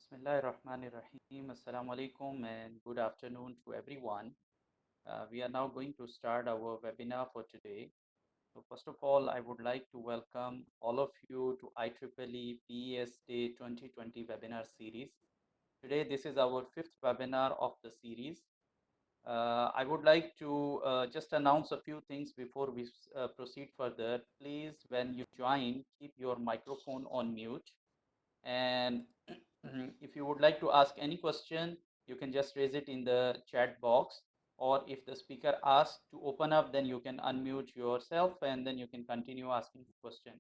Bismillahirrahmanirrahim. Assalamu alaikum and good afternoon to everyone. We are now going to start our webinar for today. So first of all, I would like to welcome all of you to IEEE PES Day 2020 webinar series. Today, this is our fifth webinar of the series. I would like to just announce a few things before we proceed further. Please, when you join, keep your microphone on mute. And if you would like to ask any question, you can just raise it in the chat box, or if the speaker asks to open up, then you can unmute yourself and then you can continue asking the question.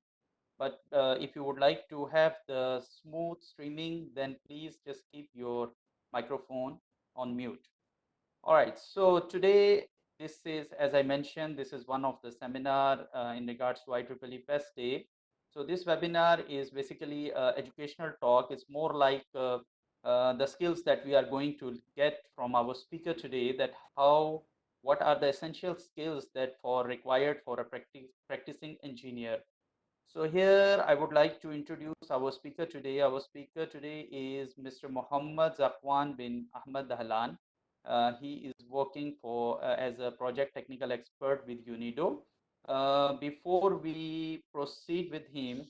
But if you would like to have the smooth streaming, then please just keep your microphone on mute. All right, so today, this is, as I mentioned, this is one of the seminar in regards to IEEE PES Day. So this webinar is basically educational talk. It's more like the skills that we are going to get from our speaker today, that what are the essential skills that are required for a practicing engineer. So here I would like to introduce our speaker today. Our speaker today is Mr. Muhammad Zakuan Bin Ahmad Dahalan. He is working as a project technical expert with UNIDO. Before we proceed with him,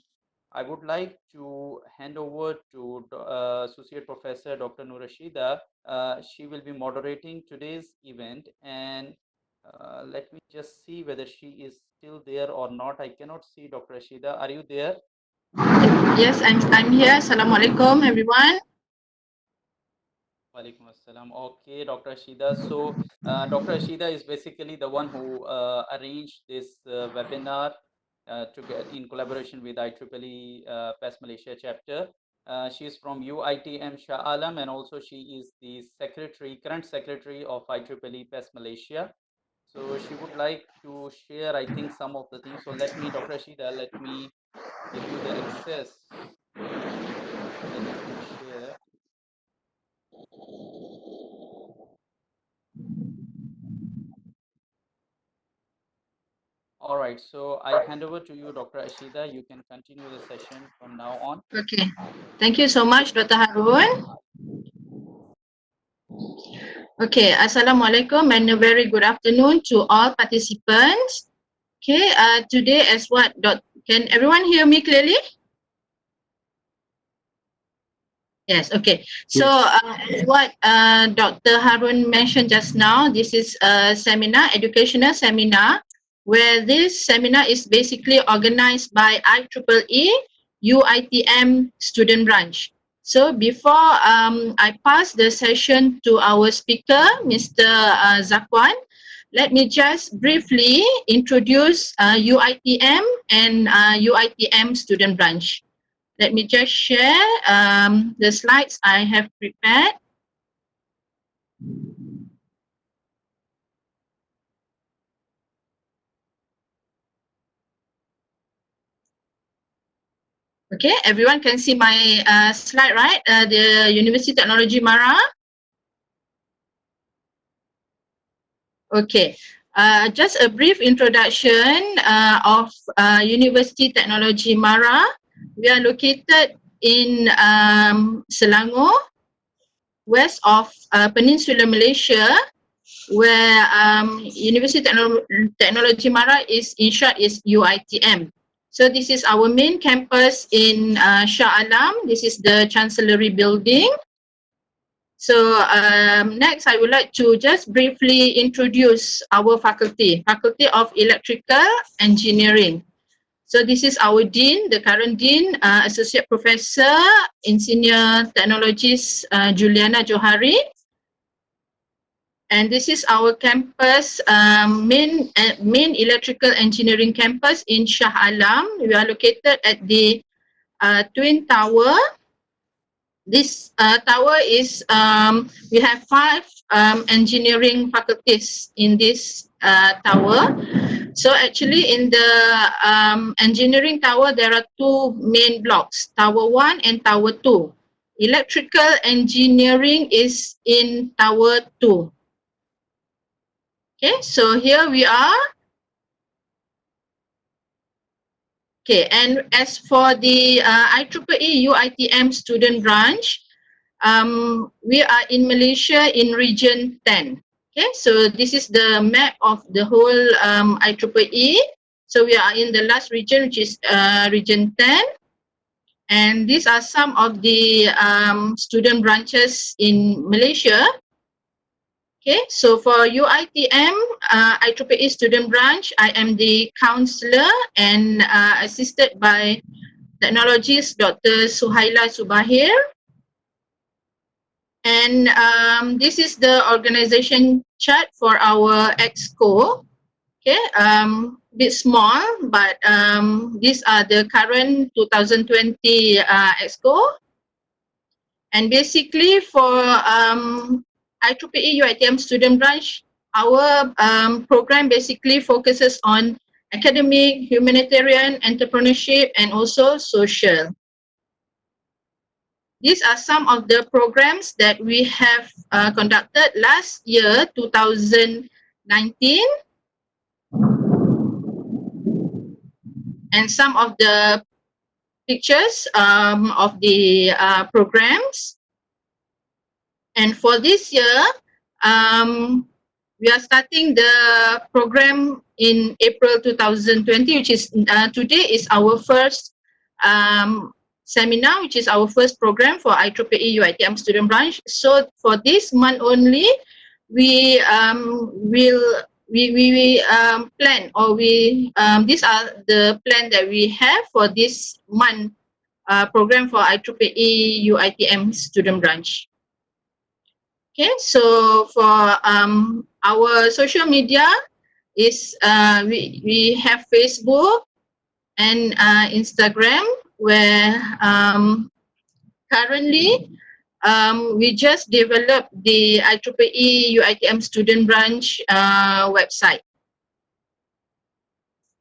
I would like to hand over to Associate Professor Dr. Nur Rashida. She will be moderating today's event, and let me just see whether she is still there or not. I cannot see Dr. Rashida. Are you there? Yes, I'm here. Assalamualaikum, everyone. Walaikum assalam. Okay, Dr. Rashida. So, Dr. Rashida is basically the one who arranged this webinar in collaboration with IEEE PES Malaysia Chapter. She is from UiTM Shah Alam, and also she is the current secretary of IEEE PES Malaysia. So she would like to share, I think, some of the things. So Dr. Rashida, let me give you the access so that you can share. All right, so I hand over to you, Dr. Ashida. You can continue the session from now on. Okay. Thank you so much, Dr. Harun. Okay, Assalamualaikum and a very good afternoon to all participants. Okay, today can everyone hear me clearly? Yes, okay. So as what Dr. Harun mentioned just now, this is a seminar, educational seminar, where this seminar is basically organized by IEEE UiTM student branch. So before I pass the session to our speaker, Mr. Zakuan, let me just briefly introduce UiTM and UiTM student branch. Let me just share the slides I have prepared. Okay, everyone can see my slide, right? The Universiti Teknologi MARA. Okay, just a brief introduction of Universiti Teknologi MARA. We are located in Selangor, west of Peninsula Malaysia, where Universiti Teknologi MARA is in short is UiTM. So this is our main campus in Shah Alam. This is the Chancellery building. So next I would like to just briefly introduce our faculty of Electrical Engineering. So this is our Dean, the current Dean, Associate Professor in Senior Technologies, Juliana Johari. And this is our campus, main electrical engineering campus in Shah Alam. We are located at the Twin Tower. This tower is, we have 5 engineering faculties in this tower. So actually in the engineering tower, there are 2 main blocks, Tower 1 and Tower 2. Electrical engineering is in Tower 2. Okay, so here we are. Okay, and as for the IEEE UiTM student branch, we are in Malaysia in region 10. Okay, so this is the map of the whole IEEE. So we are in the last region, which is region 10. And these are some of the student branches in Malaysia. Okay, so for UiTM, IEEE student branch, I am the counselor and assisted by technologist Dr. Suhaila Subahir. And this is the organization chart for our exco. Okay, bit small, but these are the current 2020 exco. And basically for IEEE UiTM student branch, our program basically focuses on academic, humanitarian, entrepreneurship, and also social. These are some of the programs that we have conducted last year, 2019. And some of the pictures of the programs. And for this year, we are starting the program in April 2020, which is today is our first seminar, which is our first program for IEEE UiTM student branch. So for this month only, we will plan, or these are the plan that we have for this month program for IEEE UiTM student branch. Okay, so for our social media is we have Facebook and Instagram, where currently we just developed the IEEE UiTM student branch website.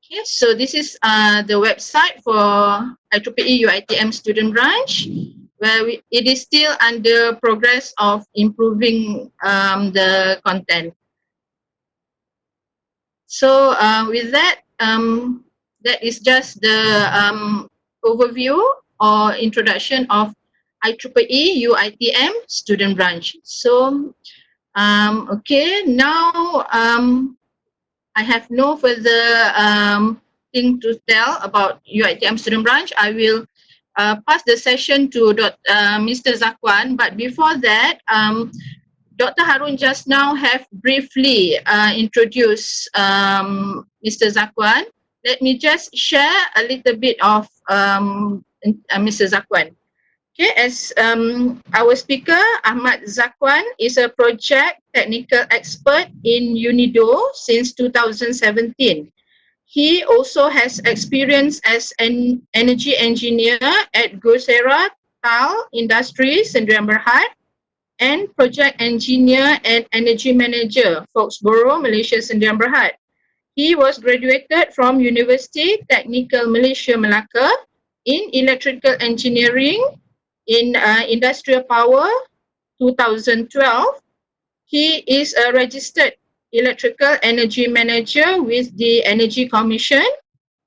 Okay, so this is the website for IEEE UiTM student branch, where it is still under progress of improving the content. So with that, that is just the overview or introduction of IEEE UiTM student branch. So okay, now I have no further thing to tell about UiTM student branch. I will pass the session to Mr. Zakuan, but before that, Dr. Harun just now have briefly introduced Mr. Zakuan. Let me just share a little bit of Mr. Zakuan. Okay, as our speaker, Ahmad Zakuan, is a project technical expert in UNIDO since 2017. He also has experience as an energy engineer at Gosera Tal Industries, Sdn Bhd, and project engineer and energy manager, Foxborough, Malaysia, Sdn Bhd. He was graduated from Universiti Teknologi Malaysia, Melaka, in electrical engineering in industrial power 2012. He is a registered electrical energy manager with the Energy Commission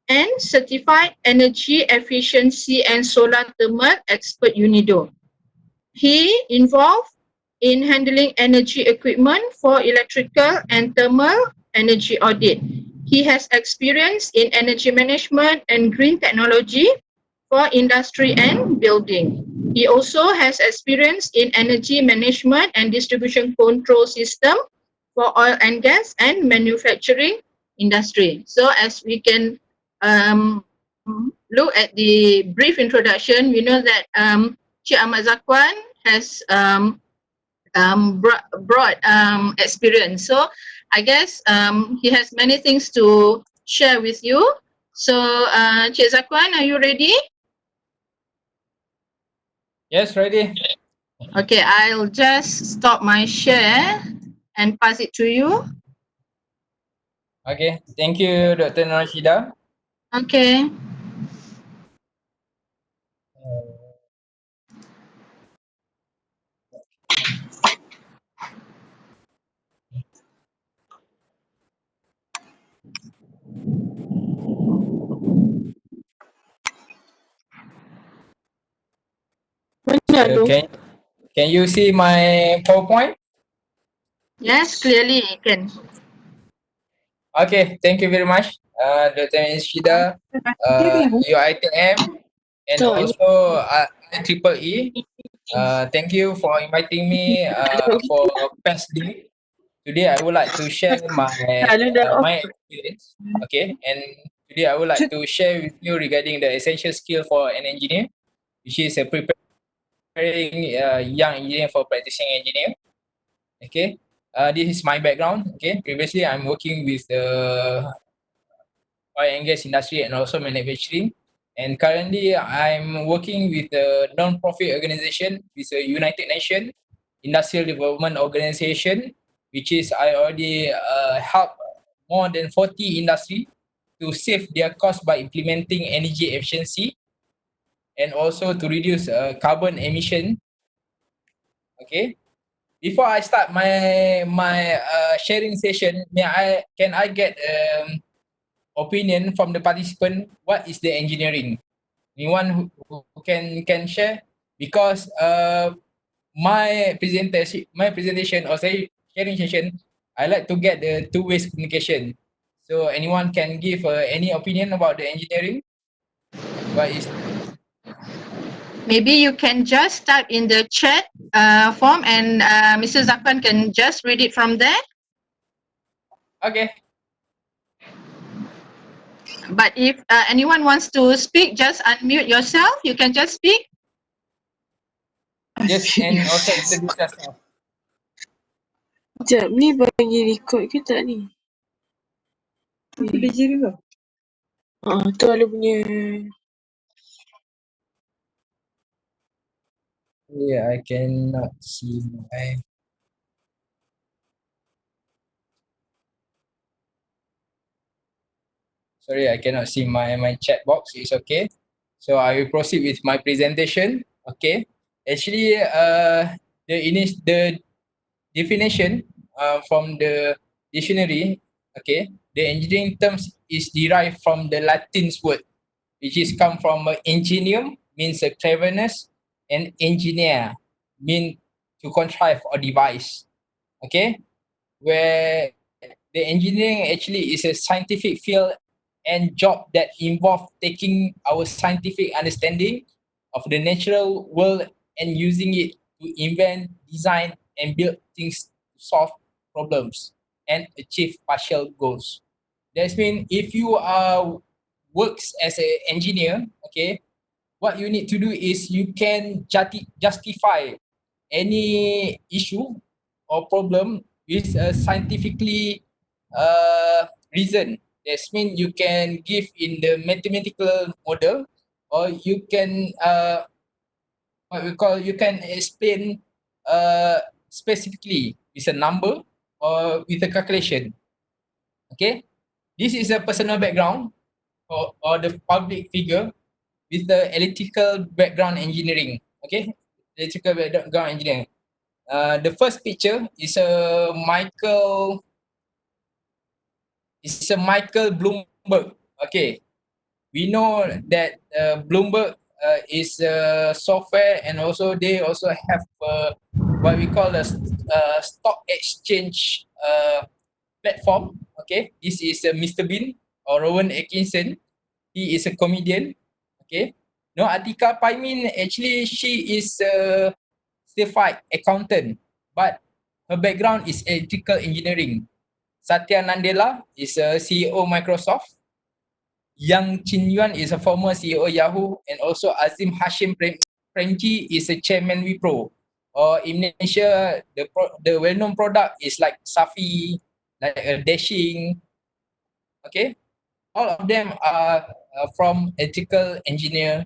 and certified energy efficiency and solar thermal expert UNIDO. He involved in handling energy equipment for electrical and thermal energy audit. He has experience in energy management and green technology for industry and building. He also has experience in energy management and distribution control system for oil and gas and manufacturing industry. So as we can look at the brief introduction, we know that Cik Ahmad Zakuan has broad experience. So I guess he has many things to share with you. So Cik Zakuan, are you ready? Yes, ready. Okay, I'll just stop my share and pass it to you. Okay, thank you, Dr. Norashida. Okay. So Can you see my PowerPoint? Yes, clearly can. Okay, thank you very much, Dr. Shida, UiTM, and also IEEE. Thank you for inviting me for PES Day. Today, I would like to share my experience. Okay, and today I would like to share with you regarding the essential skill for an engineer, which is preparing young engineer for practicing engineer. Okay, this is my background. Okay, previously I'm working with the oil and gas industry and also manufacturing. And currently, I'm working with a non-profit organization, with a United Nations Industrial Development Organization, which is I already help more than 40 industry to save their cost by implementing energy efficiency and also to reduce carbon emission. Okay. Before I start my sharing session, can I get opinion from the participant? What is the engineering? Anyone who can share? Because my presentation or say sharing session, I like to get the two ways communication. So anyone can give any opinion about the engineering? What is Maybe you can just type in the chat form and Mr. Zakuan can just read it from there. okay? But if anyone wants to speak, just unmute yourself. You can just speak. Yes, and also introduce yourself. Sekejap, ni bagi record ke tak ni? Aku dah je ke? Tu Alu punya. Yeah, I cannot see my. Sorry, I cannot see my chat box. It's okay. So I will proceed with my presentation. Okay. Actually, the definition from the dictionary. Okay, the engineering terms is derived from the Latin word, which is come from ingenium, means a cleverness, and engineer mean to contrive or devise. Okay, where the engineering actually is a scientific field and job that involve taking our scientific understanding of the natural world and using it to invent, design, and build things to solve problems and achieve partial goals. That means if you are works as an engineer, okay, what you need to do is you can justify any issue or problem with a scientifically reason. That means you can give in the mathematical model, or you can what we call you can explain specifically with a number or with a calculation. Okay, this is a personal background or the public figure with the electrical background engineering. Okay, electrical background engineering. The first picture is a Michael Bloomberg. Okay, we know that Bloomberg is a software, and also they also have what we call a stock exchange platform. Okay, this is Mr. Bean or Rowan Atkinson. He is a comedian. Okay, no, Atika Paimin, actually she is a certified accountant, but her background is electrical engineering. Satya Nadella is a CEO Microsoft. Yang Chin Yuan is a former CEO Yahoo, and also Azim Hashim Premji is a chairman Wipro. Or in Malaysia, the well-known product is like Safi, like a Dashing. Okay, all of them are from electrical engineer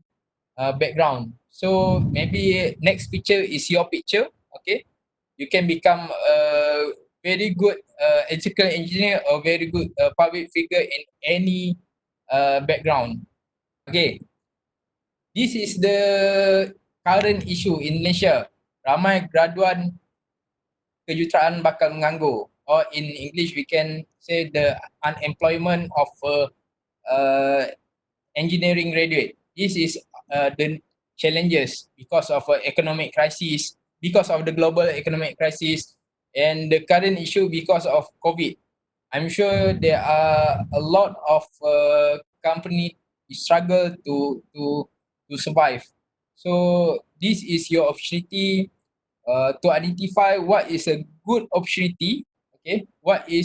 background. So maybe next picture is your picture. Okay, you can become a very good electrical engineer or very good public figure in any background. Okay, this is the current issue in Malaysia. Ramai graduan kejuruteraan bakal menganggur, or in English we can say the unemployment of engineering graduate. This is the challenges because of economic crisis, because of the global economic crisis and the current issue because of COVID. I'm sure there are a lot of company struggle to survive. So this is your opportunity to identify what is a good opportunity. Okay, what you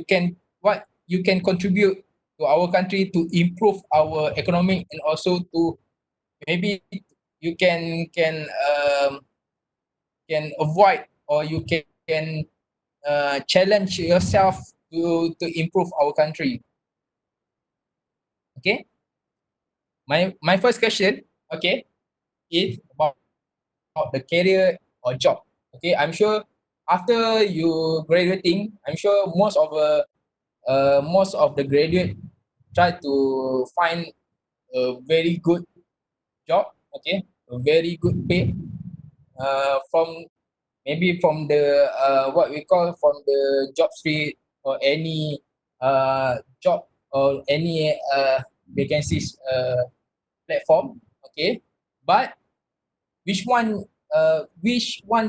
can contribute to our country to improve our economic, and also to maybe you can avoid, or you can challenge yourself to improve our country. Okay, my first question, okay, is about the career or job. Okay, I'm sure after you graduating, I'm sure most of the graduate try to find a very good job. Okay, a very good pay from maybe from the what we call from the job street, or any job, or any vacancies platform. Okay, but which one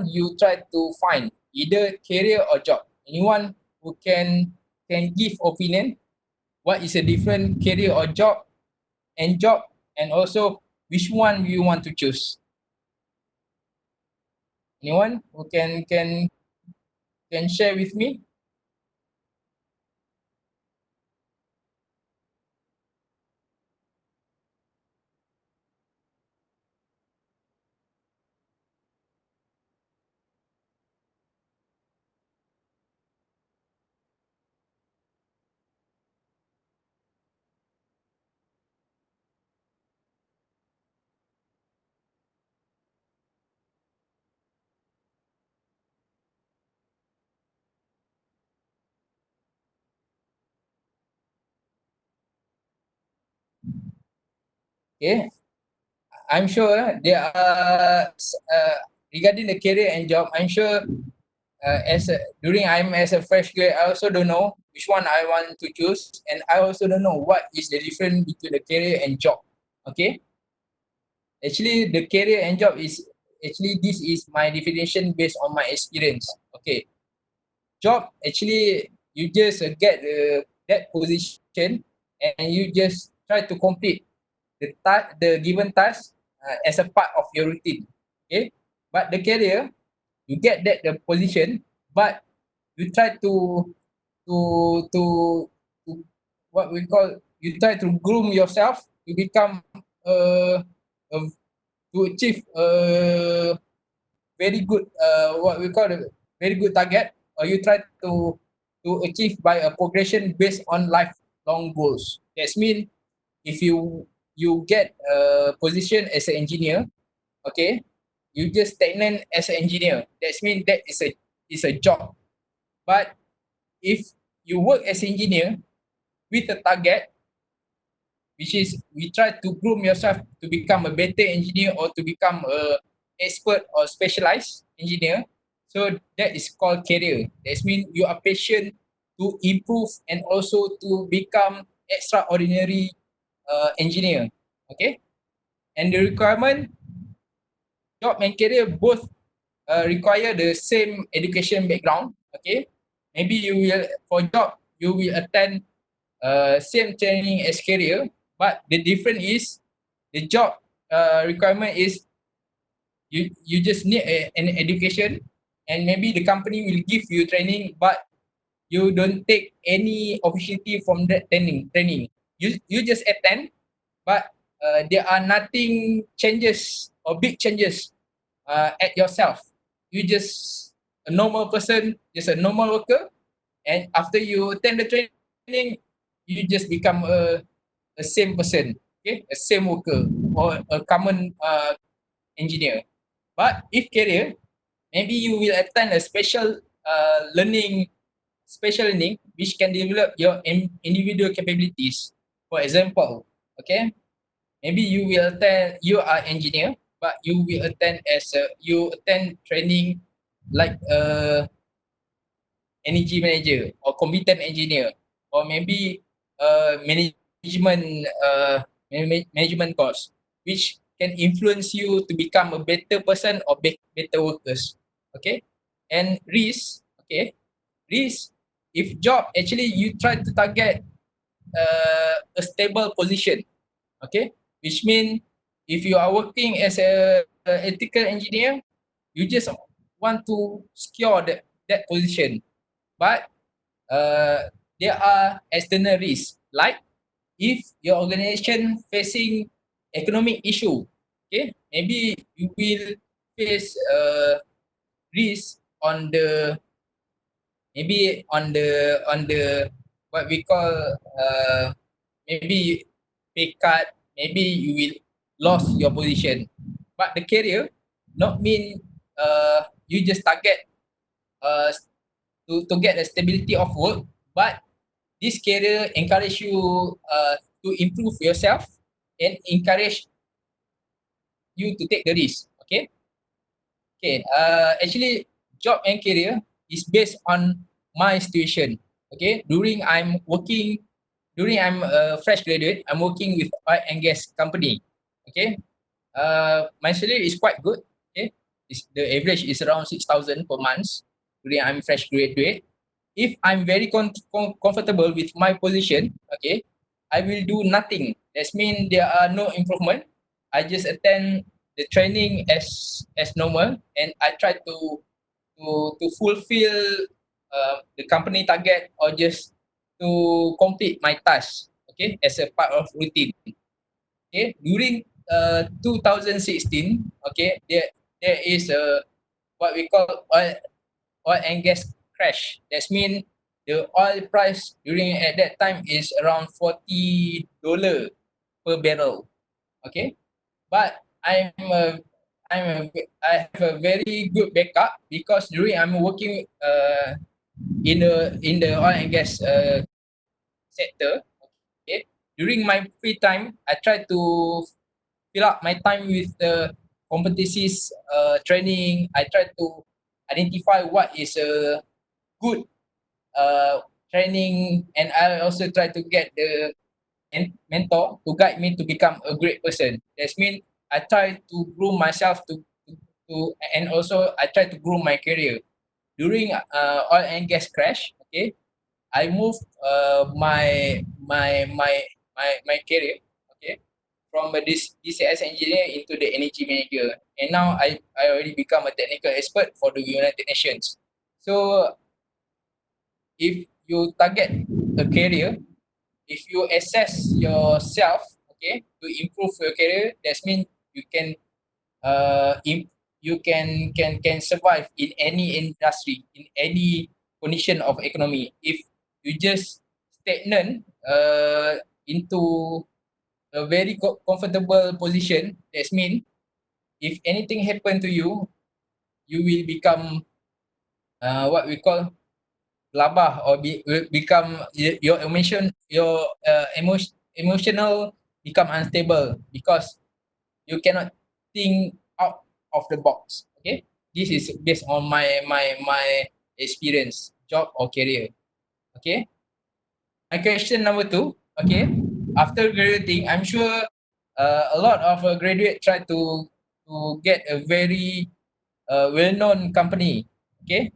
you try to find, either career or job? Anyone who can give opinion, what is a different career or job, and also which one you want to choose? Anyone who can share with me? Okay, I'm sure there are regarding the career and job. I'm sure I'm as a fresh grad, I also don't know which one I want to choose, and I also don't know what is the difference between the career and job. Okay, actually the career and job is, actually this is my definition based on my experience. Okay, job, actually you just get that position, and you just try to complete the given task as a part of your routine. Okay, but the career, you get that the position, but you try to to to what we call, you try to groom yourself to become a to achieve a very good what we call a very good target, or you try to achieve by a progression based on lifelong goals. That's mean, if you get a position as an engineer, okay, you just stagnant as an engineer. That's mean that is a job. But if you work as engineer with a target, which is we try to groom yourself to become a better engineer, or to become a expert or specialized engineer, so that is called career. That means you are patient to improve, and also to become extraordinary engineer. Okay, and the requirement, job and career both require the same education background. Okay, maybe you will, for job you will attend same training as career, but the difference is the job requirement is you just need an education, and maybe the company will give you training, but you don't take any opportunity from that training. You just attend, but there are nothing changes or big changes at yourself. You just a normal person, just a normal worker, and after you attend the training, you just become a same person, okay, a same worker, or a common engineer. But if career, maybe you will attend a special learning which can develop your individual capabilities. For example, okay, maybe you are engineer, but you attend training like energy manager, or competent engineer, or maybe management management course, which can influence you to become a better person or better workers. Okay, and risk. Okay, risk. If job actually you try to target a stable position. Okay, which means if you are working as a ethical engineer, you just want to secure that position. But there are external risks, like if your organization facing economic issue, okay, maybe you will face risk on the on the what we call maybe pay cut, maybe you will lose your position. But the career not mean you just target uh, to get a stability of work, but this career encourage you to improve yourself and encourage you to take the risk. Okay. Okay. Actually, job and career is based on my situation. Okay. During I'm a fresh graduate, I'm working with oil and gas company. Okay. My salary is quite good. Okay. The average is around 6,000 per month during I'm fresh graduate. If I'm very comfortable with my position, okay, I will do nothing. That means there are no improvement. I just attend the training as normal, and I try to fulfill the company target or just to complete my task. Okay, as a part of routine. Okay, during 2016, okay, there is a what we call oil and gas crash. That means the oil price during at that time is around $40 per barrel. Okay, but I have a very good backup because during I'm working in the oil and gas sector. Okay, during my free time, I try to fill up my time with the competencies training. I try to identify what is a good training, and I also try to get the mentor to guide me to become a great person. That means I try to groom myself to and also I try to groom my career. During oil and gas crash, okay, I moved my career, okay, from a DCS engineer into the energy manager, and now I already become a technical expert for the United Nations. So if you target a career, if you assess yourself, okay, to improve your career, that means you can you can survive in any industry, in any condition of economy. If you just stagnant into a very comfortable position, that means if anything happen to you, you will become what we call labah, or will become your emotional become unstable because you cannot think out of the box. Okay, this is based on my experience, job or career. Okay, my question number two. Okay, after graduating, I'm sure a lot of graduate try to get a very well-known company. Okay,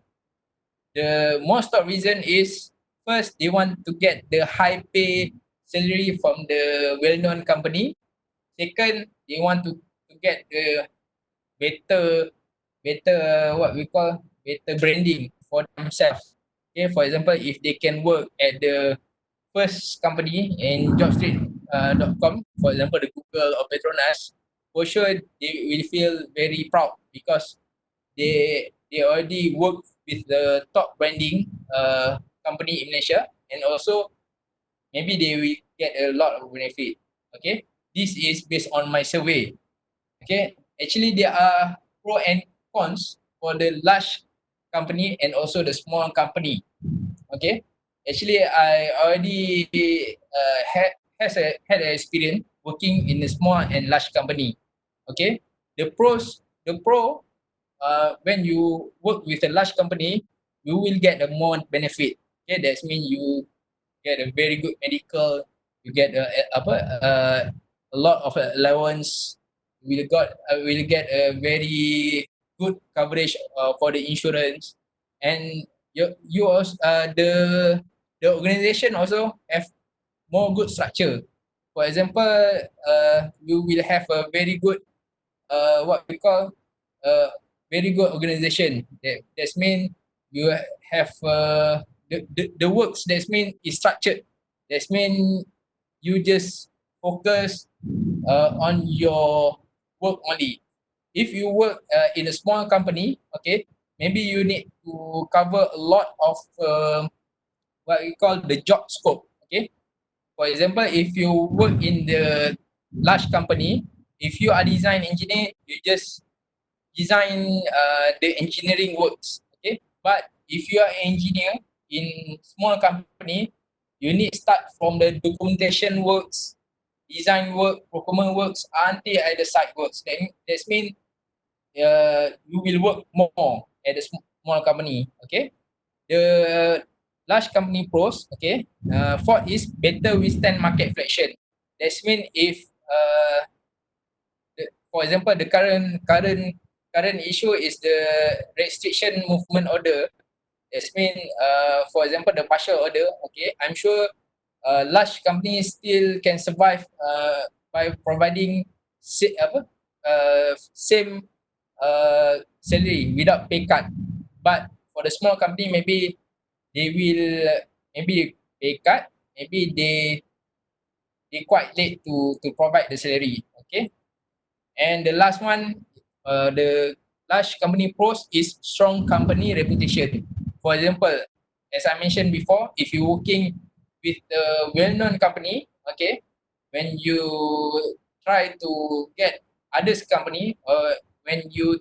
the most of reason is, first they want to get the high pay salary from the well-known company. Second, they want to get the better what we call better branding for themselves. Okay, for example, if they can work at the first company in jobstreet.com, for example, the Google or Petronas, for sure they will feel very proud because they already work with the top branding company in Malaysia, and also maybe they will get a lot of benefit. Okay, this is based on my survey. Okay, actually there are pro and cons for the large company and also the small company. Okay, actually I already had an experience working in a small and large company. Okay, the pro when you work with a large company, you will get a more benefit. Okay, that means you get a very good medical, you get a lot of allowance, will get a very good coverage for the insurance, and you also the organization also have more good structure. For example, you will have a very good what we call very good organization. That's mean you have the works. That's mean is structured. That's mean you just focus on your work only. If you work in a small company, okay, maybe you need to cover a lot of what we call the job scope. Okay, for example, if you work in the large company, if you are design engineer, you just design the engineering works. Okay, but if you are engineer in small company, you need start from the documentation works, design work, procurement works until at the site works. That's mean you will work more at the small company. Okay, the large company pros. Okay, fourth is better withstand market fluctuation. That's mean if for example, the current issue is the restriction movement order. That's mean, for example, the partial order. Okay, I'm sure large companies still can survive by providing same salary without pay cut. But for the small company, maybe they will maybe pay cut. Maybe they quite late to provide the salary. Okay. And the last one, the large company pros is strong company reputation. For example, as I mentioned before, if you're working with a well-known company, okay, when you try to get others company, when you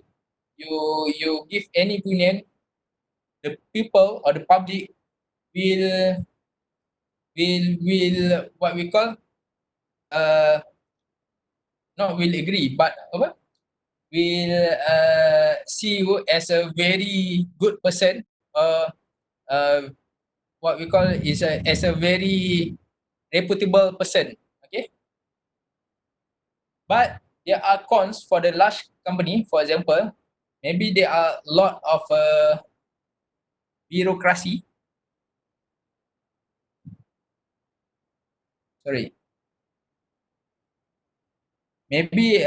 give any opinion, the people or the public will will what we call uh not will agree, but apa, will see you as a very good person, or uh, what we call is as a very reputable person. Okay, but there are cons for the large company. For example, maybe there are a lot of bureaucracy. Sorry, maybe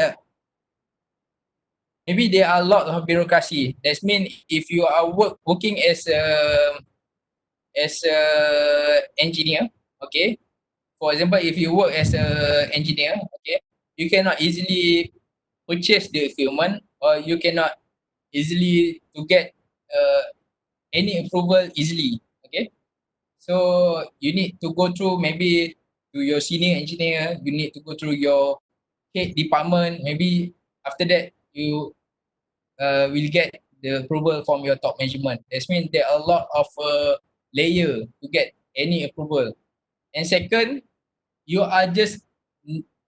maybe there are a lot of bureaucracy. That means if you are working as a engineer, okay, for example, if you work as a engineer, okay, you cannot easily purchase the equipment, or you cannot easily to get uh, any approval easily. Okay, so you need to go through maybe to your senior engineer. You need to go through your head department. Maybe after that you will get the approval from your top management. That means there are a lot of layer to get any approval. And second, you are just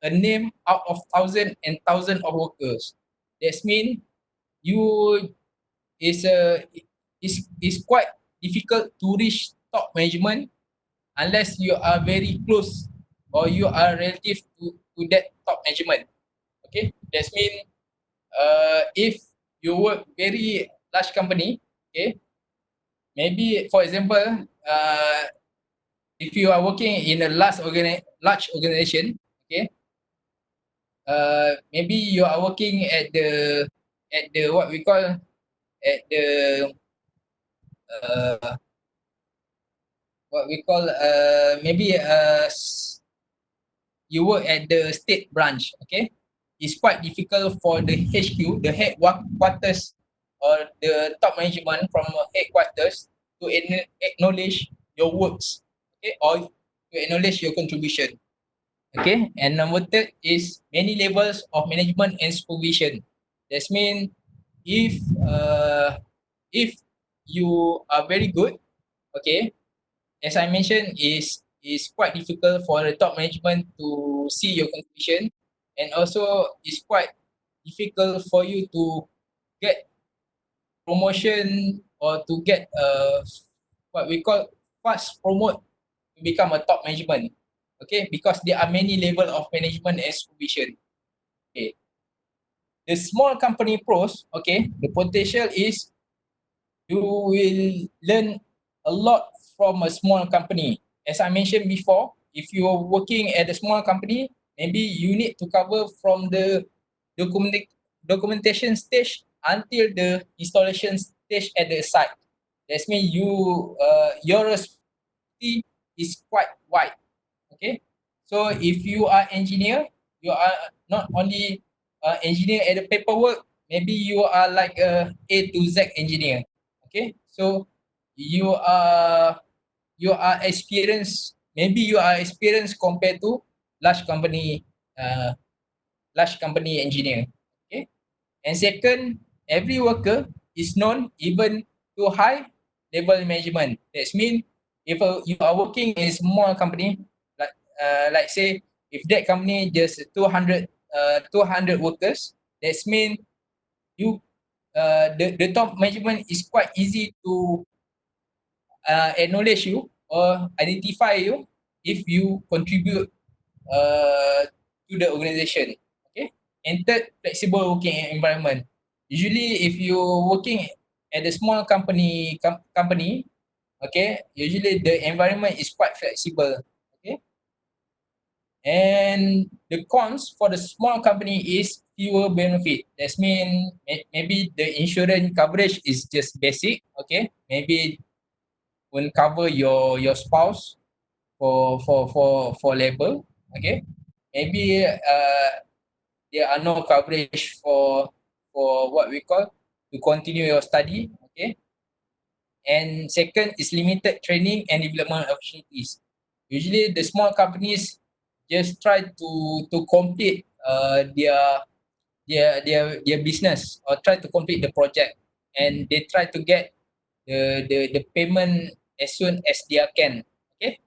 a name out of thousand and thousand of workers. That means you is is quite difficult to reach top management unless you are very close or you are relative to that top management. Okay, that means if you work very large company, okay, maybe for example, if you are working in a large organization, okay, maybe you are working at the what we call at the uh, what we call maybe you work at the state branch. Okay, it's quite difficult for the HQ, the headquarters, or the top management from headquarters to acknowledge your works, okay, or to acknowledge your contribution. Okay, and number third is many levels of management and supervision. That means if if you are very good, okay, as I mentioned, is quite difficult for the top management to see your contribution, and also it's quite difficult for you to get promotion or to get what we call fast promote to become a top management. Okay, because there are many level of management and supervision. Okay, the small company pros, okay, the potential is you will learn a lot from a small company. As I mentioned before, if you are working at a small company, maybe you need to cover from the document documentation stage until the installation stage at the site. That means your responsibility is quite wide. Okay, so if you are engineer, you are not only engineer at the paperwork, maybe you are like A to Z engineer. Okay, so you are experienced, maybe you are experienced compared to large company uh, large company engineer. Okay, and second, every worker is known even to high level management. That means if you are working in a small company, like say if that company just 200 workers, that means you the top management is quite easy to acknowledge you or identify you if you contribute uh, to the organization. Okay. And third, flexible working environment. Usually, if you're working at a small company, okay, usually the environment is quite flexible. Okay. And the cons for the small company is fewer benefit. That means maybe the insurance coverage is just basic. Okay. Maybe won't cover your spouse for labor. Okay. Maybe there are no coverage for what we call to continue your study. Okay. And second is limited training and development opportunities. Usually the small companies just try to complete their business or try to complete the project, and they try to get the payment as soon as they can. Okay.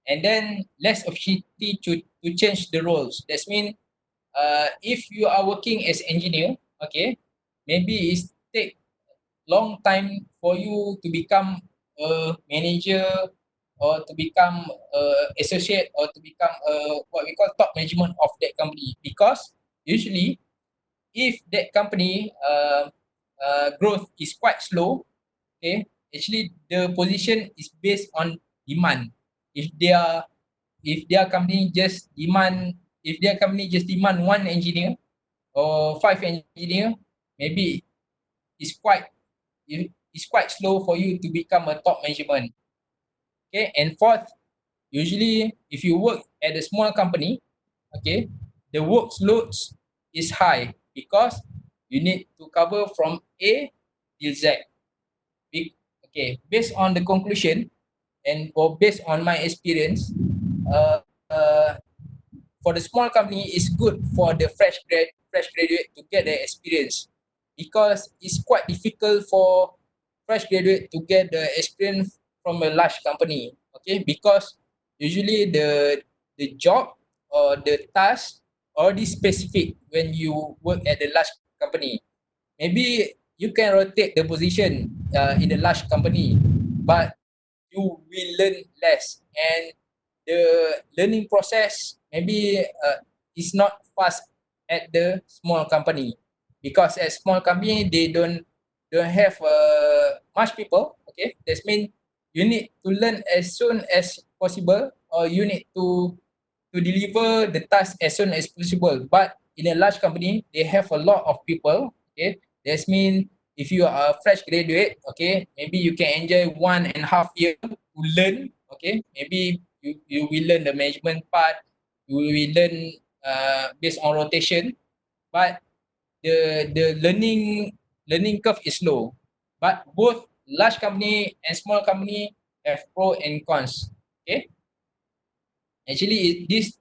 And then less opportunity to change the roles. That means if you are working as engineer, okay, maybe it take long time for you to become a manager or to become a associate or to become a what we call top management of that company, because usually if that company growth is quite slow, okay, actually the position is based on demand. If their if their company just demand if their company just demand one engineer or five engineer, maybe it's quite it's quite slow for you to become a top management. Okay. And fourth, usually if you work at a small company, okay, the workload is high because you need to cover from A till Z. Okay, based on the conclusion and or based on my experience, uh, uh, for the small company, it's good for the fresh graduate to get the experience, because it's quite difficult for fresh graduate to get the experience from a large company. Okay, because usually the job or the task already specific when you work at the large company. Maybe you can rotate the position in a large company, but you will learn less, and the learning process maybe is not fast at the small company, because at small company they don't have much people. Okay, that means you need to learn as soon as possible, or you need to deliver the task as soon as possible. But in a large company, they have a lot of people. Okay, that means if you are a fresh graduate, okay, maybe you can enjoy 1.5 year to learn. Okay, maybe you will learn the management part. You will learn based on rotation, but the learning curve is low. But both large company and small company have pro and cons. Okay, actually this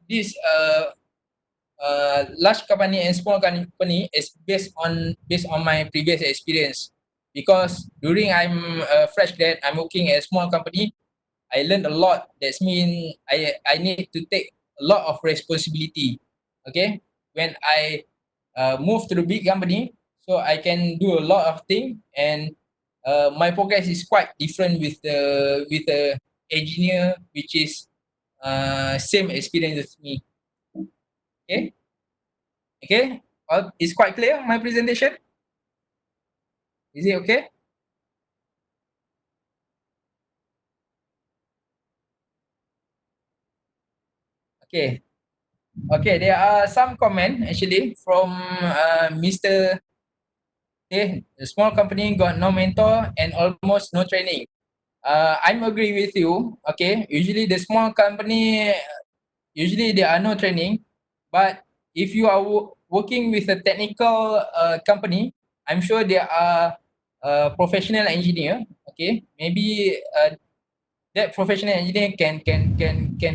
large company and small company is based on my previous experience, because during I'm a fresh grad, I'm working at a small company. I learned a lot. That means I need to take a lot of responsibility. Okay, when I move to the big company, so I can do a lot of things, and my progress is quite different with the engineer which is same experience as me. Okay. Okay. Is quite clear my presentation? Is it okay? Okay. Okay, there are some comment actually from Mr. Okay, a small company got no mentor and almost no training. I'm agree with you. Okay, usually the small company, usually there are no training, but if you are working with a technical company, I'm sure there are professional engineer. Okay, maybe that professional engineer can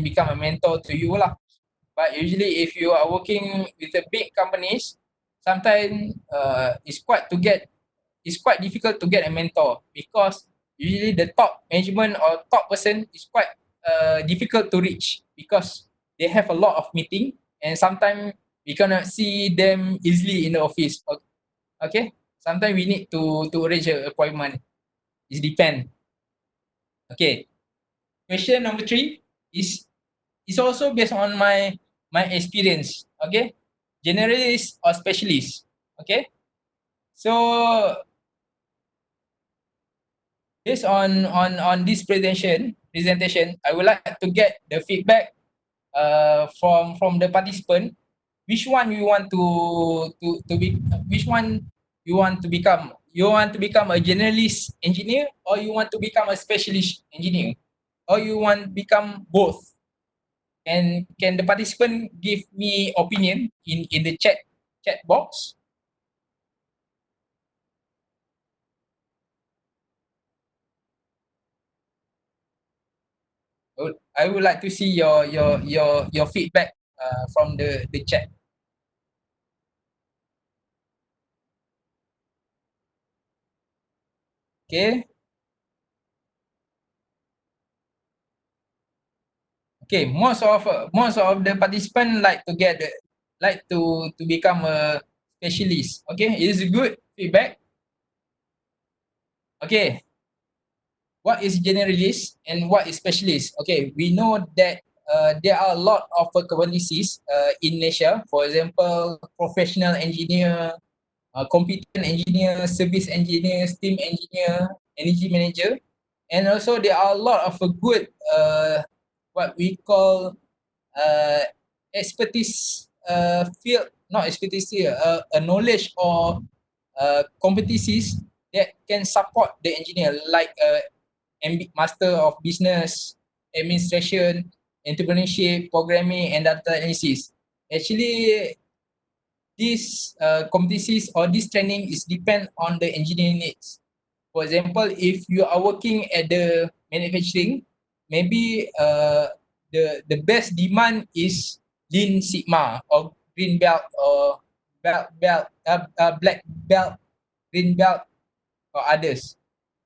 become a mentor to you lah. But usually, if you are working with the big companies, sometimes it's quite difficult to get a mentor because usually the top management or top person is quite difficult to reach because they have a lot of meeting and sometimes we cannot see them easily in the office. Okay, sometimes we need to arrange an appointment. It depends. Okay, question number 3 is also based on my experience. Okay, generalist or specialist. Okay, so based on this presentation, I would like to get the feedback from the participant. Which one you want to be? Which one you want to become? You want to become a generalist engineer, or you want to become a specialist engineer, or you want to become both? And can the participant give me opinion in the chat box? I would like to see your feedback from the chat. Okay. Okay. Most of the participants like to become a specialist. Okay, it is good feedback. Okay. What is generalist and what is specialist? Okay, we know that there are a lot of vacancies in Malaysia. For example, professional engineer, competent engineer, service engineer, steam engineer, energy manager, and also there are a lot of good what we call uh, expertise field, not expertise here, a knowledge or competencies that can support the engineer, like Master of Business Administration, Entrepreneurship, Programming, and Data Analysis. Actually, these competencies or this training is depend on the engineering needs. For example, if you are working at the manufacturing, maybe the best demand is Lean Sigma or Green Belt or Black Belt, Green Belt or others.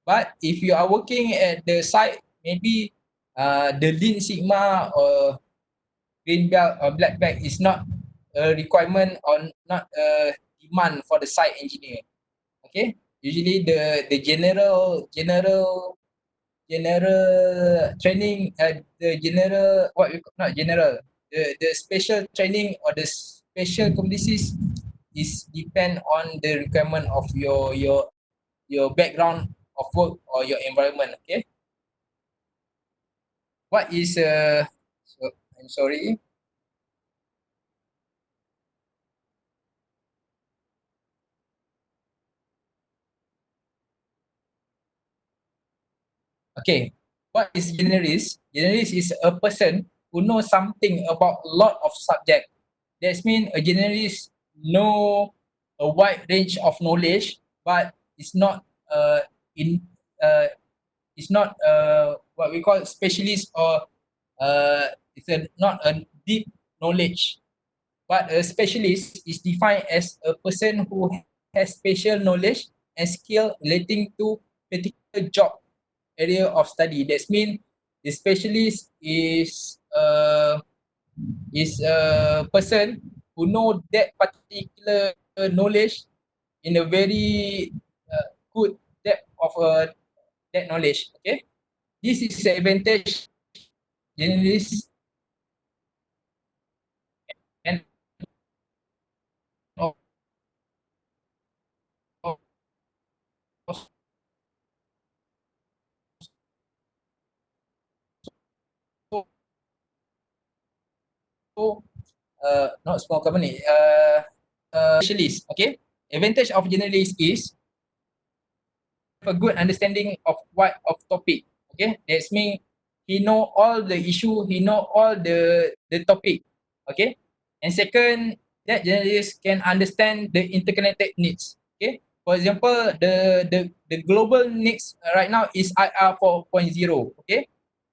But if you are working at the site, maybe the Lean Sigma or Green Belt or Black Belt is not a requirement or not a demand for the site engineer. Okay, usually the general training, the general what we not general, the special training or the special competencies is depend on the requirement of your background of work or your environment. Okay, what is I'm sorry. Okay, what is generalist? Generalist is a person who knows something about a lot of subject. That means a generalist know a wide range of knowledge, but it's not in it's not what we call specialist or it's not a deep knowledge. But a specialist is defined as a person who has special knowledge and skill relating to particular job area of study. That means the specialist is a person who know that particular knowledge in a very good depth of that knowledge. Okay, this is the advantage generalist and not small company, specialist. Okay, advantage of generalist is have a good understanding of topic. Okay, that's mean he know all the issue, he know all the topic. Okay, and second, that generalist can understand the interconnected needs. Okay, for example, the global needs right now is IR 4.0. Okay,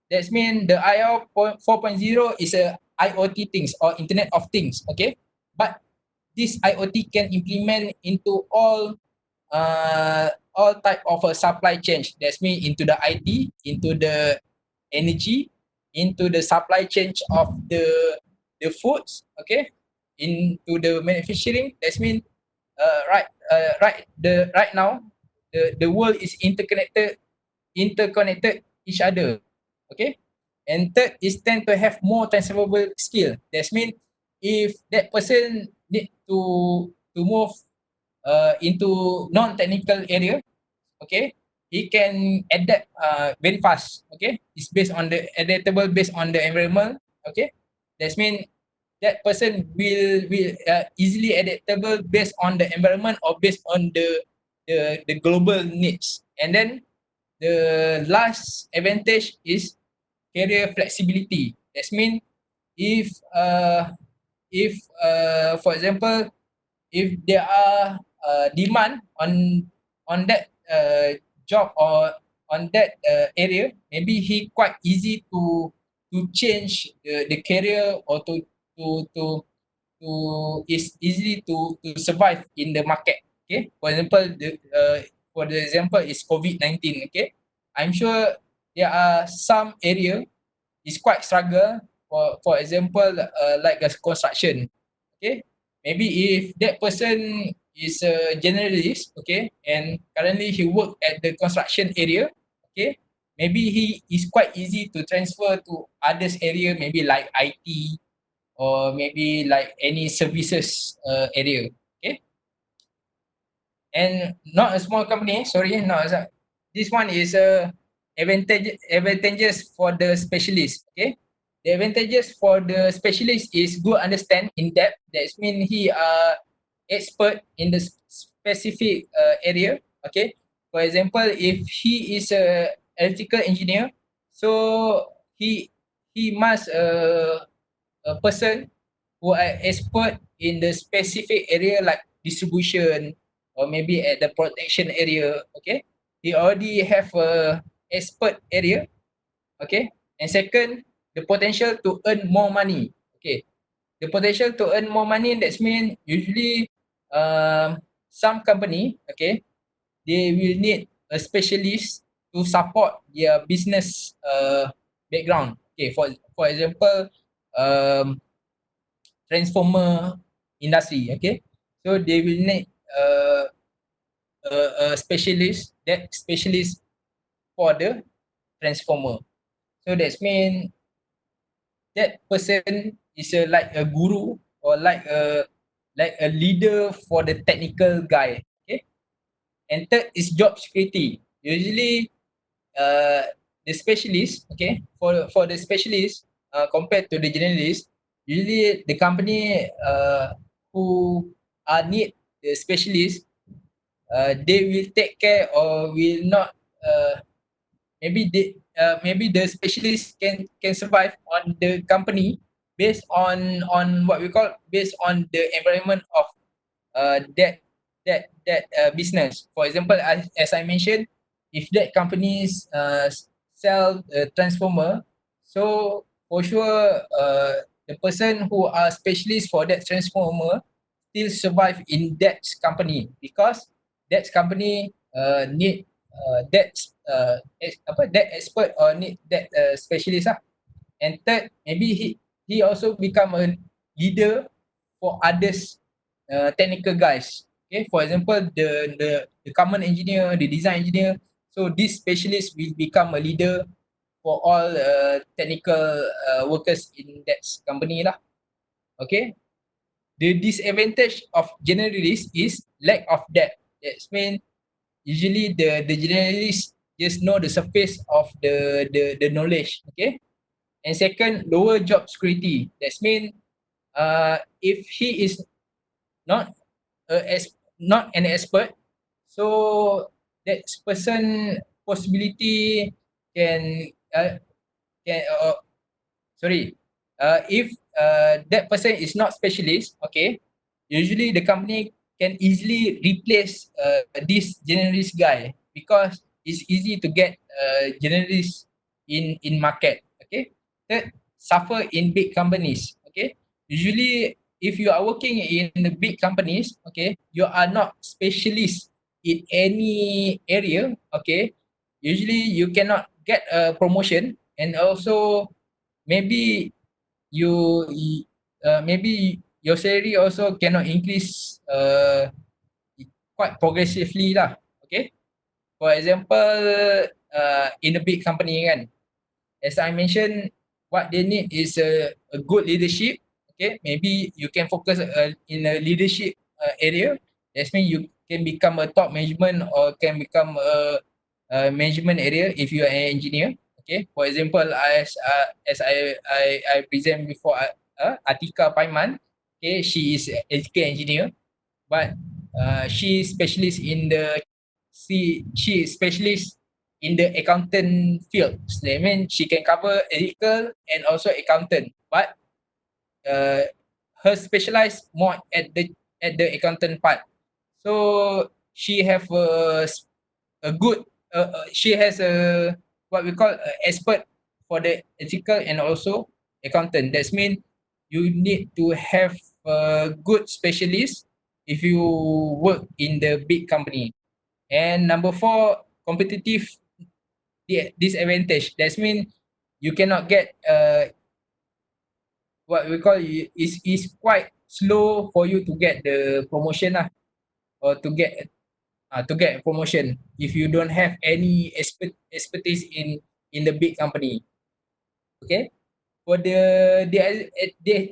that's mean the IR 4.0 is a IoT things or Internet of Things. Okay, but this IoT can implement into all type of a supply chain. That's mean into the IT, into the energy, into the supply chain of the foods. Okay, into the manufacturing. That's mean right now the world is interconnected each other. Okay, and third is tend to have more transferable skill. That means if that person need to move into non-technical area, okay, he can adapt very fast. Okay, it's based on the adaptable based on the environment. Okay, that means that person will easily adaptable based on the environment or based on the global needs. And then the last advantage is career flexibility. That means if for example, if there are demand on that job or on that area, maybe he quite easy to change the career or to is easy to survive in the market. Okay, for example, for the example is COVID-19. Okay, I'm sure there are some area is quite struggle. For example, like a construction. Okay, maybe if that person is a generalist, okay, and currently he work at the construction area, okay, maybe he is quite easy to transfer to others area, maybe like IT or maybe like any services area. Okay, and not a small company. Sorry, not a, this one is a advantages for the specialist. Okay, the advantages for the specialist is good understand in depth. That means he expert in the specific area. Okay, for example, if he is a electrical engineer, so he must a person who are expert in the specific area like distribution or maybe at the protection area. Okay, he already have a expert area. Okay, and second, the potential to earn more money. Okay, the potential to earn more money, that means usually some company, okay, they will need a specialist to support their business background. Okay, for example, um, transformer industry. Okay, so they will need a specialist, that specialist for the transformer. So that's mean that person is like a guru or like a leader for the technical guy. Okay, and third is job security. Usually the specialist, okay, for the specialist compared to the generalist, usually the company who need the specialist, they will take care or will not maybe the specialist can survive on the company based on what we call based on the environment of that business. For example, as I mentioned, if that companies sell a transformer, so for sure the person who are specialists for that transformer still survive in that company because that company need that expert or need that specialist lah. And third, maybe he also become a leader for others technical guys. Okay, for example, the common engineer, the design engineer. So this specialist will become a leader for all technical workers in that company lah. Okay, the disadvantage of generalist is lack of depth. That means usually the generalist just know the surface of the knowledge. Okay, and second, lower job security. That means if he is not not an expert, so that person possibility can can sorry if that person is not specialist, okay, usually the company can easily replace this generalist guy because it's easy to get generalist in market, okay. That suffer in big companies, okay. Usually if you are working in the big companies, okay, you are not specialist in any area, okay, usually you cannot get a promotion, and also maybe maybe your salary also cannot increase quite progressively lah, okay. For example, in a big company kan, as I mentioned, what they need is a good leadership, okay. Maybe you can focus in a leadership area. That means you can become a top management or can become a management area if you are an engineer, okay. For example, as I present before, Atika Paiman, okay, she is an electrical engineer, but she is specialist in the she is specialist in the accountant field. So that means she can cover ethical and also accountant, but uh, her specialize more at the accountant part. So she have a good she has a what we call a expert for the ethical and also accountant. That's mean you need to have a good specialist if you work in the big company. And number four, competitive disadvantage. That's mean you cannot get what we call is quite slow for you to get the promotion lah, or to get a promotion if you don't have any expertise in the big company. Okay. For the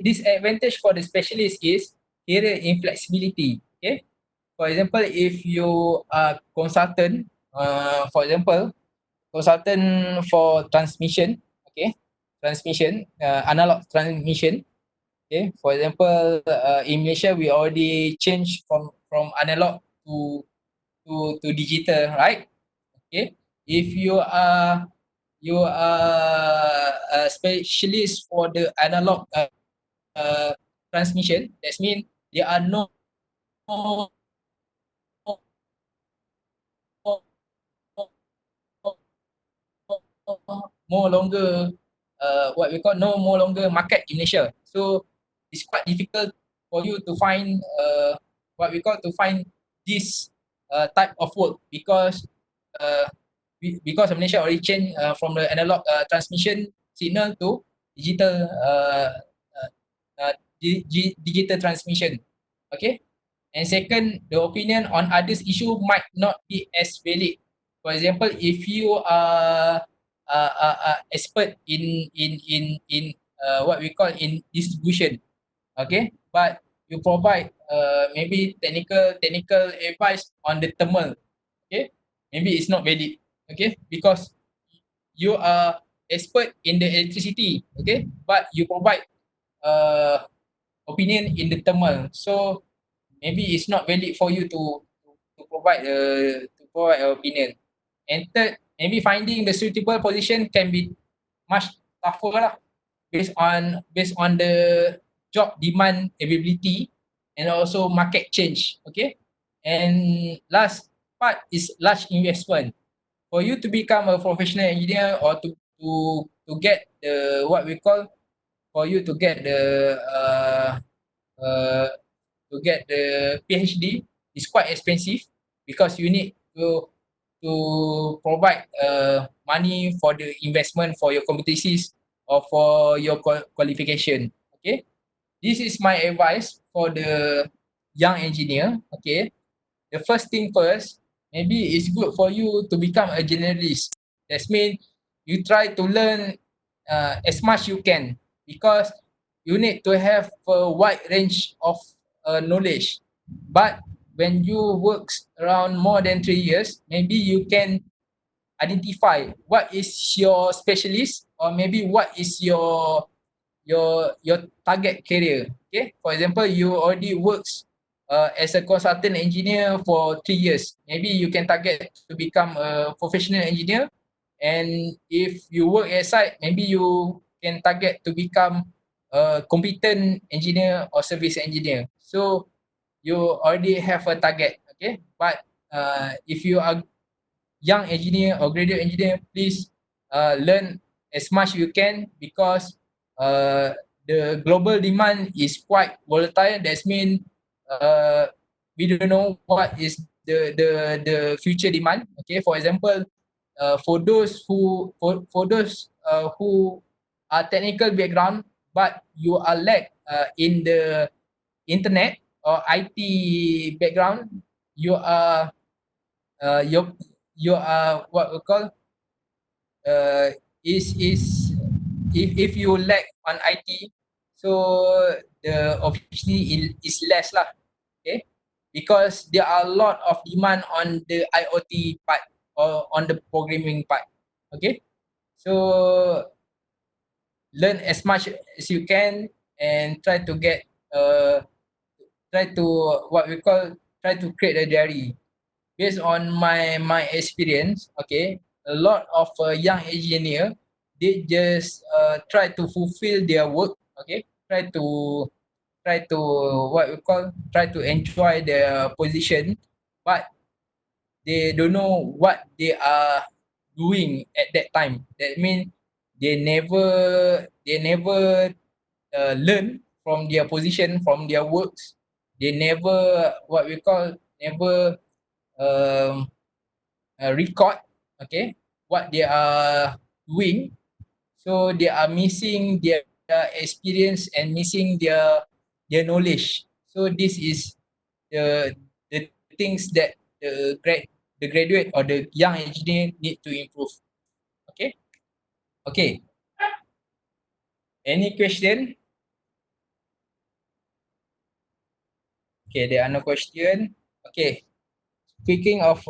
disadvantage for the specialist is career inflexibility. Okay. For example, if you are consultant, for example, consultant for transmission, okay, transmission, analog transmission, okay. For example, in Malaysia, we already changed from analog to digital, right? Okay. If you are a specialist for the analog transmission, that means there are no more longer what we call no more longer market in Malaysia. So it's quite difficult for you to find what we call to find this type of work because because Malaysia already changed from the analog transmission signal to digital uh, digital transmission. Okay. And second, the opinion on others issue might not be as valid. For example, if you are expert in what we call in distribution, okay, but you provide maybe technical advice on the thermal, okay, maybe it's not valid, okay, because you are expert in the electricity, okay, but you provide uh, opinion in the thermal, so maybe it's not valid for you to provide an opinion. And third, maybe finding the suitable position can be much tougher lah, based on the job demand availability and also market change. Okay. And last part is large investment. For you to become a professional engineer or to get the what we call for you to get uh, the PhD is quite expensive because you need to provide money for the investment for your competencies or for your qualification. Okay, this is my advice for the young engineer. Okay, the first thing first, maybe it's good for you to become a generalist. That means you try to learn as much you can because you need to have a wide range of knowledge. But when you work around more than 3 years, maybe you can identify what is your specialist or maybe what is your your target career. Okay, for example, you already works as a consultant engineer for 3 years. Maybe you can target to become a professional engineer, and if you work at site, maybe you can target to become a competent engineer or service engineer. So you already have a target. Okay, but if you are young engineer or graduate engineer, please learn as much you can, because uh, the global demand is quite volatile. That means uh, we don't know what is the future demand. Okay, for example, for those who are technical background, but you are lack in the internet or IT background, you are uh, you you are what we call uh, is if you lack on IT, so the opportunity is less lah. Okay, because there are a lot of demand on the IoT part or on the programming part. Okay, so learn as much as you can and uh try to what we call try to create a diary based on my experience. Okay, a lot of young engineer, they just try to fulfill their work. Okay, try to what we call try to enjoy their position, but they don't know what they are doing at that time. That means they never learn from their position, from their works. They never what we call never um, record, okay, what they are doing. So they are missing their experience and missing their knowledge. So this is the things that the graduate or the young engineer need to improve. Okay, okay, any question? Okay, there are no question. Okay, speaking of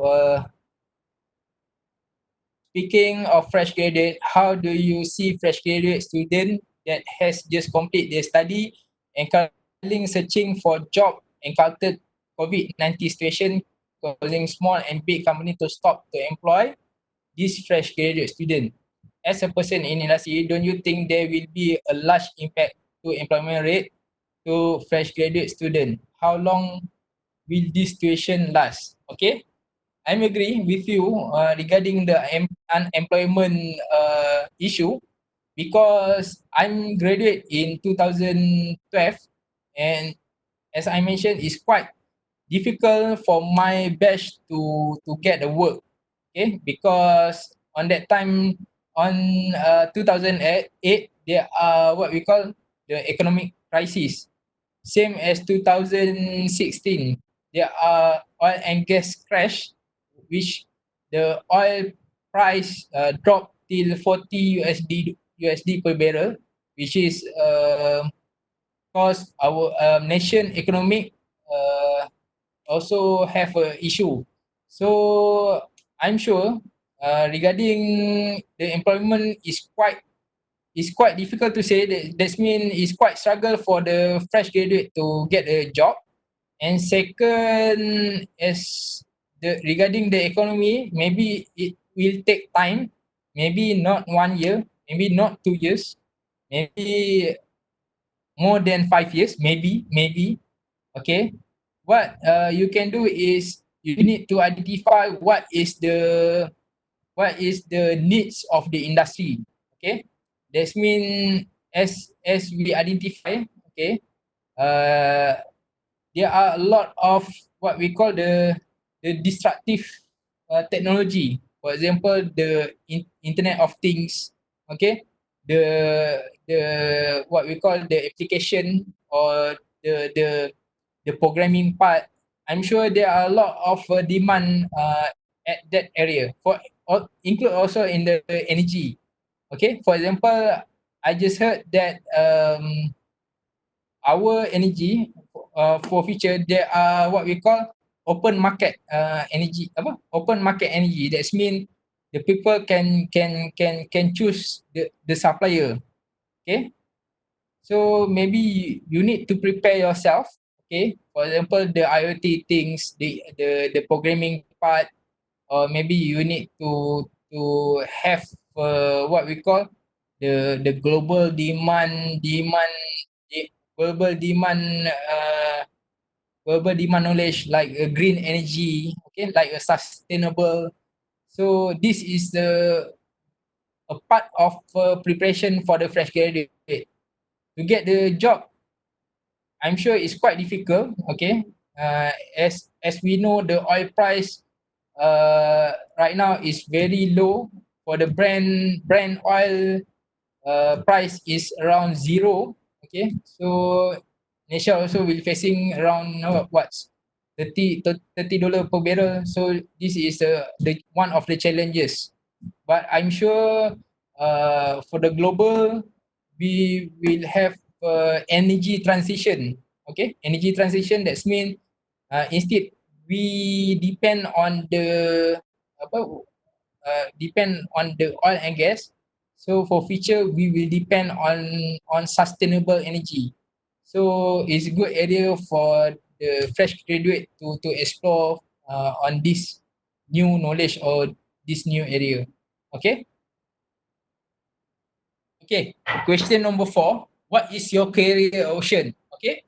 fresh graduate, how do you see fresh graduate student that has just complete their study and currently searching for job encountered COVID-19 situation causing small and big company to stop to employ this fresh graduate student? As a person in industry, don't you think there will be a large impact to employment rate to fresh graduate student? How long will this situation last? Okay, I'm agree with you regarding the unemployment issue, because I'm graduate in 2012, and as I mentioned, it's quite difficult for my batch to get a work. Okay, because on that time, on 2008, there are what we call the economic crisis, same as 2016. There are oil and gas crash, which the oil price dropped till 40 USD per barrel, which is cause our nation economic uh, also have a issue. So I'm sure regarding the employment is quite difficult to say. That means it's quite struggle for the fresh graduate to get a job. And second, as the regarding the economy, maybe it will take time, maybe not 1 year, maybe not 2 years, maybe more than 5 years, maybe. Okay, what you can do is you need to identify what is the needs of the industry. Okay, that means as we identify, okay, uh, there are a lot of what we call the destructive technology. For example, the Internet of Things. Okay, the what we call the application or the programming part. I'm sure there are a lot of demand at that area for include also in the energy. Okay, for example, I just heard that our energy for future, there are what we call open market energy, apa open market energy. That mean the people can choose the supplier. Okay, So maybe you need to prepare yourself. Okay, for example, the IoT things, the programming part, or maybe you need to have what we call the the global demand global demand knowledge, like a green energy, okay, like a sustainable. So this is a part of preparation for the fresh graduate to get the job. I'm sure it's quite difficult. Okay, as we know, the oil price right now is very low. For the brand oil, price is around zero. Okay, so Malaysia also will facing around what's $30 per barrel. So this is the one of the challenges. But I'm sure for the global, we will have energy transition. Okay, energy transition. That's mean instead we depend on the apa depend on the oil and gas. So for future, we will depend on sustainable energy. So it's a good area for the fresh graduate to explore on this new knowledge or this new area. Okay. Okay. Question number 4. What is your career option? Okay.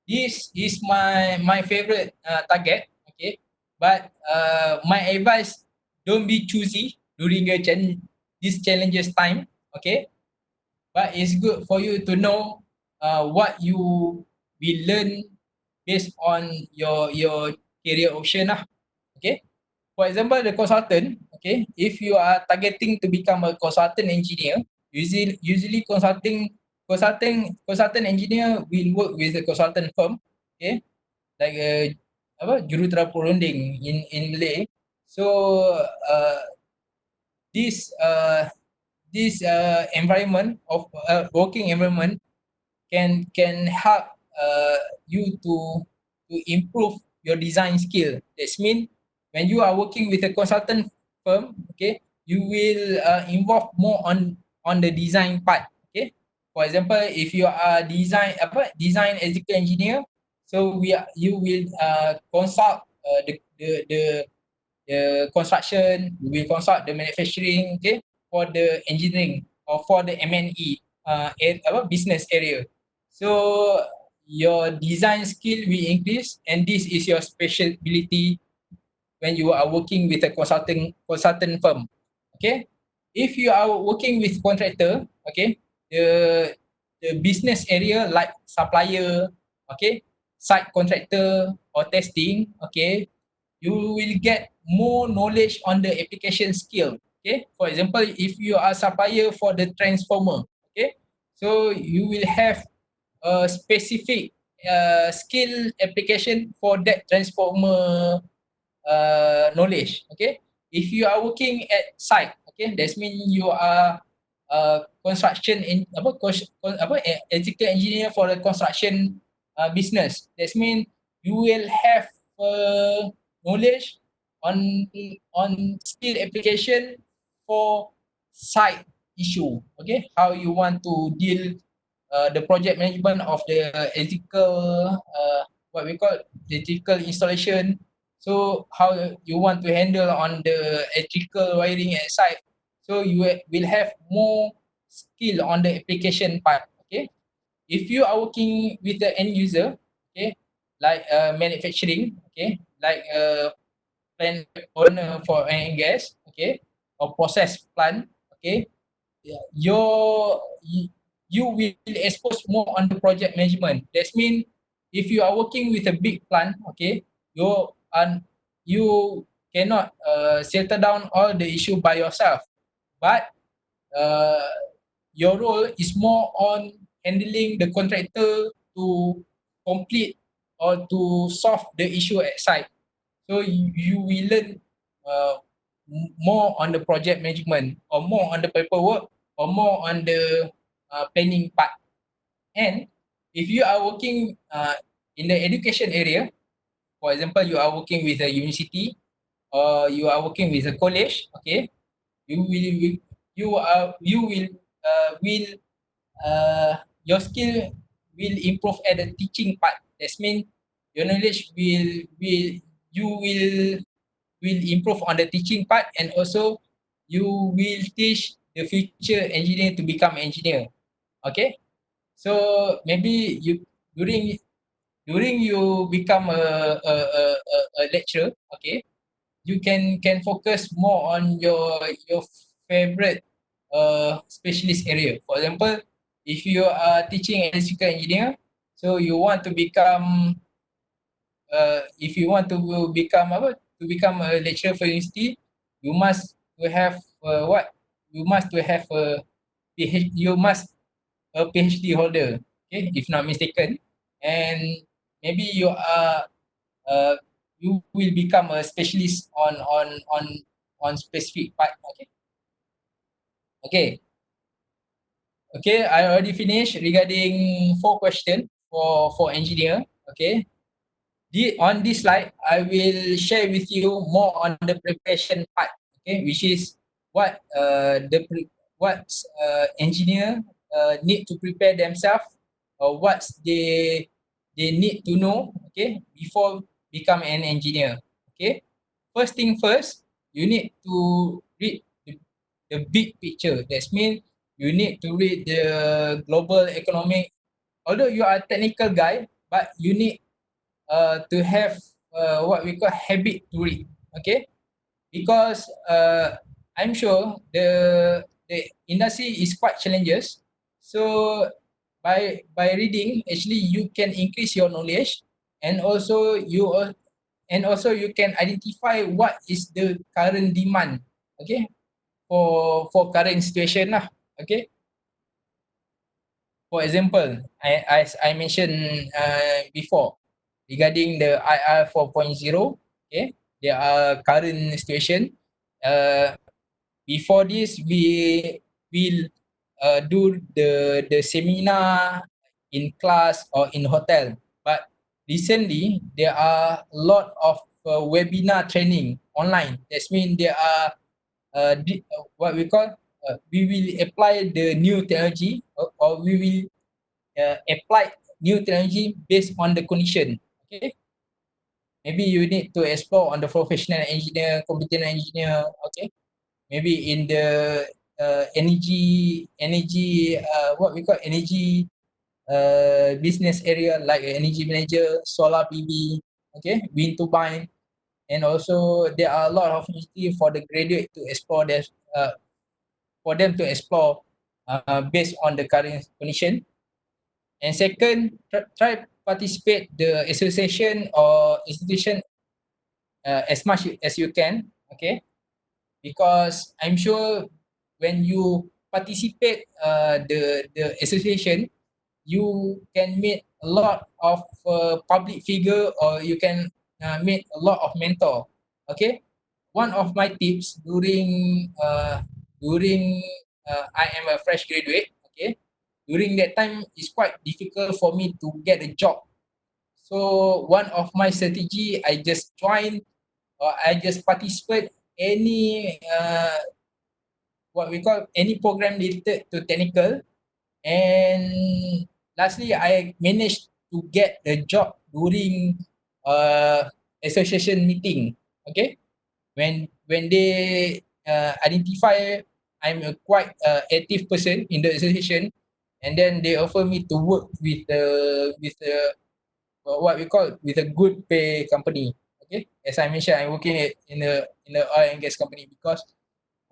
This is my favorite target. Okay. But my advice, don't be choosy during this challenges time. Okay. But it's good for you to know what you will learn based on your career option lah. Okay. For example, the consultant. Okay. If you are targeting to become a consultant engineer, usually consultant engineer will work with a consultant firm. Okay. Like a jurutera perunding in Malay. So uh, this uh, this environment of working environment can help you to improve your design skill. That's mean when you are working with a consultant firm, okay, you will involve more on the design part. Okay, for example, if you are design executive engineer, so you will consult the construction, we will consult the manufacturing, okay, for the engineering or for the M&E business area. So your design skill will increase, and this is your specialty when you are working with a consultant firm. Okay, if you are working with contractor, okay, the business area like supplier, okay, site contractor or testing, okay, you will get more knowledge on the application skill. Okay, for example, if you are supplier for the transformer, okay, so you will have a specific skill application for that transformer knowledge. Okay, if you are working at site, okay, that means you are construction in executive engineer for the construction business. That means you will have knowledge on skill application for site issue. Okay, how you want to deal the project management of the electrical what we call electrical installation. So how you want to handle on the electrical wiring at site. So you will have more skill on the application part. Okay, if you are working with the end user, okay, like manufacturing, okay, like plant owner for oil and gas, okay, or process plant, okay, you will expose more on the project management. That means if you are working with a big plant, okay, you cannot settle down all the issue by yourself, but uh, your role is more on handling the contractor to complete or to solve the issue at site. So you will learn more on the project management, or more on the paperwork, or more on the planning part. And if you are working in the education area, for example, you are working with a university or you are working with a college, okay, you will your skill will improve at the teaching part. That means your knowledge will improve on the teaching part, and also you will teach the future engineer to become engineer. Okay, so maybe you during you become a lecturer, okay, you can focus more on your favorite specialist area. For example, if you are teaching electrical engineer, so you want to become if you want to become apa to become a lecturer for university, you must to have what you must to have a you must a PhD holder, okay, if not mistaken, and maybe uh, you will become a specialist on specific part. Okay, okay, okay. I already finished regarding 4 questions for engineer. Okay, on this slide, I will share with you more on the preparation part, okay, which is what what engineer need to prepare themselves, or what they need to know, okay, before become an engineer. Okay, first thing first, you need to read the big picture. That means you need to read the global economic. Although you are a technical guy, but you need to have what we call habit to read. Okay, because I'm sure the industry is quite challenges. So by reading, actually you can increase your knowledge, and also you can identify what is the current demand. Okay, for current situation lah. Okay, for example, as I mentioned before, regarding the IR 4.0, okay, there are current situation. Uh, Before this, we will do the seminar in class or in hotel. But recently, there are a lot of webinar training online. That means there are what we call we will apply the new technology, or we will apply new technology based on the condition. Okay, maybe you need to explore on the professional engineer, computer engineer. Okay, maybe in the energy what we call energy business area, like energy manager, solar PV, okay, wind turbine. And also there are a lot of opportunity for the graduate to explore this, for them to explore based on the current condition. And second, try participate the association or institution as much as you can. Okay, because I'm sure when you participate the association, you can meet a lot of public figure, or you can meet a lot of mentor. Okay, one of my tips during I am a fresh graduate. Okay, during that time it's quite difficult for me to get a job. So one of my strategy, I just join, or I just participate any what we call any program related to technical. And lastly, I managed to get the job during association meeting. Okay, when they identify I'm a quite active person in the association, and then they offer me to work with the what we call with a good pay company. Okay, as I mentioned, I'm working in the oil and gas company, because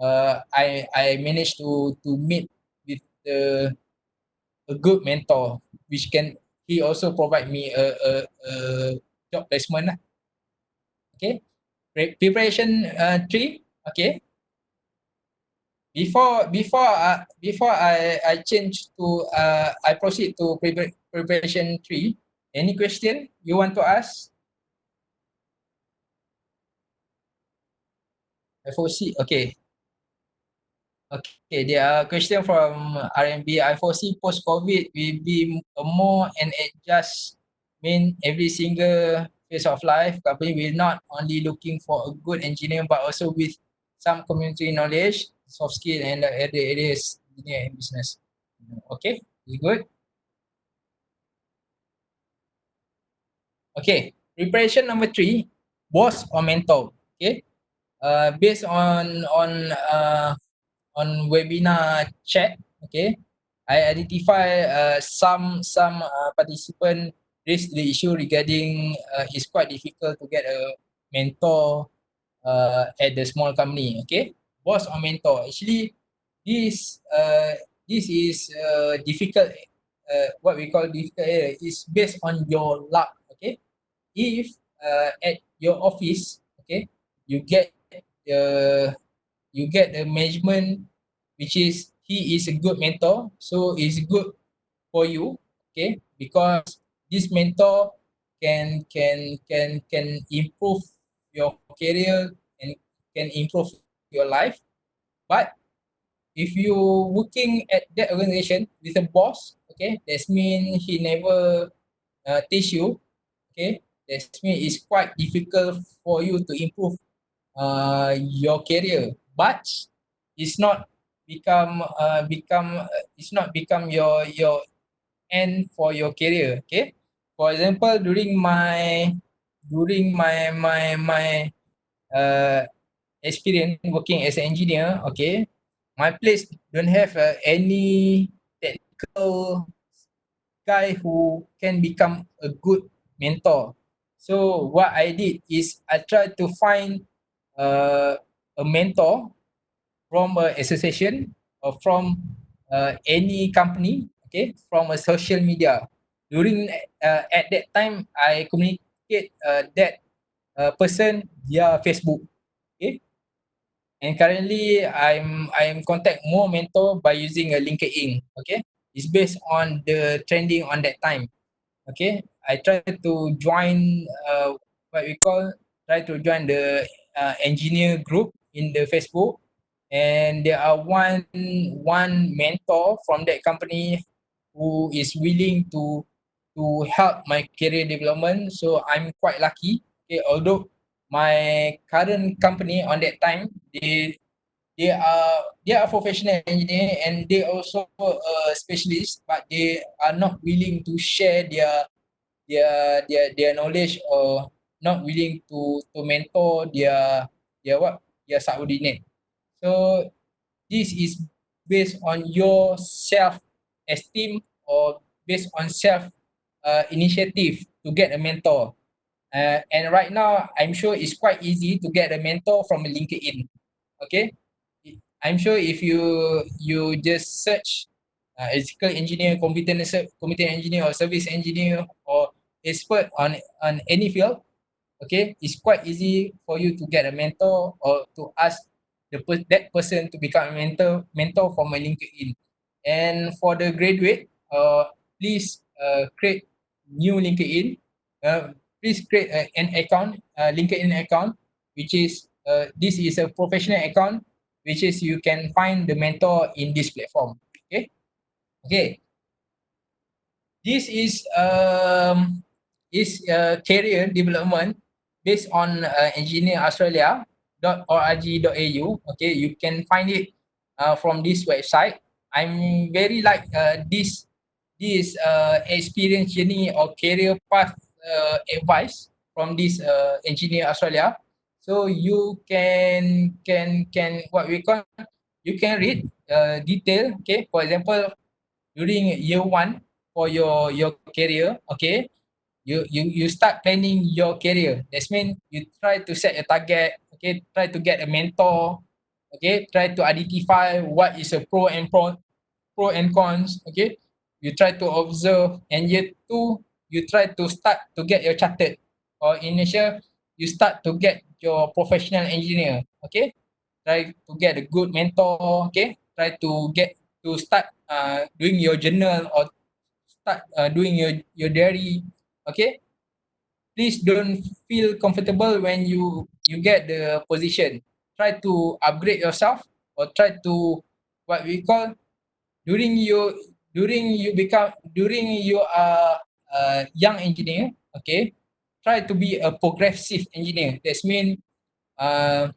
I managed to meet with a good mentor, which can he also provide me a job placement lah. Okay, preparation 3. Okay, before I change to I proceed to preparation 3. Any question you want to ask? I foresee. Okay. Okay, there are question from RMB. I foresee post-COVID will be a more and adjust mean every single phase of life. Company will not only looking for a good engineer, but also with some community knowledge, soft skill, and the other areas engineer and business. Okay, is good. Okay, preparation number 3, boss or mentor. Okay, based on webinar chat. Okay, I identify some participant raised the issue regarding it's quite difficult to get a mentor at the small company. Okay, boss or mentor. Actually, this this is difficult. What we call difficult area is based on your luck. Okay, if at your office, okay, you get the management, which is he is a good mentor, so it's good for you, okay, because this mentor can improve your career and can improve your life. But if you working at that organization with a boss, okay, that means he never teach you, okay, that means it's quite difficult for you to improve your career. But it's not it's not become your end for your career. Okay, for example, during my experience working as an engineer, okay, my place don't have any technical guy who can become a good mentor. So what I did is I tried to find uh, a mentor from a association or from any company, okay, from a social media. During at that time, I communicate that person via Facebook, okay. And currently, I'm contact more mentor by using a LinkedIn, okay. It's based on the trending on that time. Okay, I try to join what we call try to join the engineer group in the Facebook, and there are one mentor from that company who is willing to help my career development. So I'm quite lucky. Okay, although my current company on that time they are professional engineer and they also specialists, but they are not willing to share their knowledge, or not willing to mentor their subordinate. So this is based on your self esteem or based on self initiative to get a mentor. And right now, I'm sure it's quite easy to get a mentor from LinkedIn. Okay, I'm sure if you just search electrical engineer, computer engineer, or service engineer, or expert on any field, okay, it's quite easy for you to get a mentor or to ask that person to become a mentor from a LinkedIn. And for the graduate, please create new LinkedIn. Please create an account, LinkedIn account, which is this is a professional account, which is you can find the mentor in this platform. Okay, okay. This is career development based on engineeraustralia.org.au. Okay, you can find it from this website. I'm very like this experience journey or career path advice from this Engineer Australia. So you can what we call, you can read detail. Okay, for example, during year one for your career, okay, you start planning your career. That means you try to set a target, okay, try to get a mentor, okay, try to identify what is a pro and cons, okay. You try to observe, and year two you try to start to get your chartered, or in Asia you start to get your professional engineer, okay. Try to get a good mentor, okay. Try to get to start doing your journal, or start doing your diary, okay. Please don't feel comfortable when you get the position. Try to upgrade yourself, or try to what we call, during you during you are a young engineer, okay, try to be a progressive engineer. That means uh,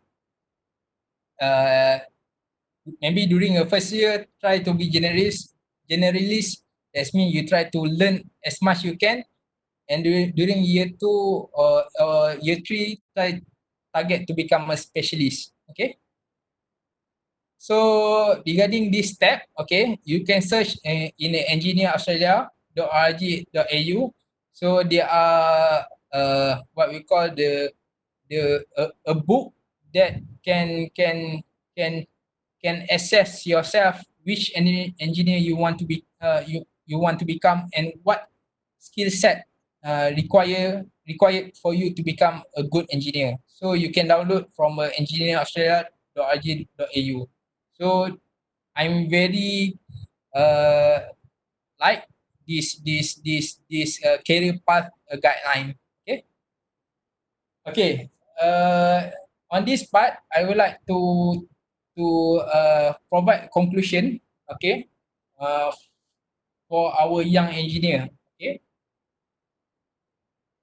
uh, maybe during your first year, try to be generalist. That means you try to learn as much you can, and during year 2 or year 3 target to become a specialist. Okay, so regarding this step, okay, you can search in engineeraustralia.org.au. So there are what we call a book that can can assess yourself which engineer you want to be you want to become, and what skill set required for you to become a good engineer. So you can download from engineeraustralia.org.au. So I'm very like this career path guideline. Okay. Okay. On this part, I would like to provide conclusion. Okay. Uh, for our young engineer. Okay.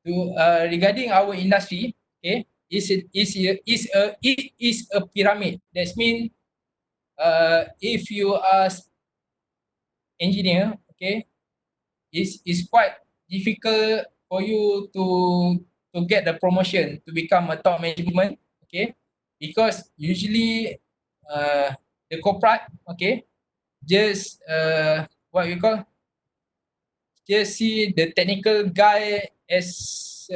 To regarding our industry. Okay. It is a pyramid. That means if you are engineer, okay, it's quite difficult for you to get the promotion to become a top management, okay, because usually the corporate, okay, just what we call, just see the technical guy as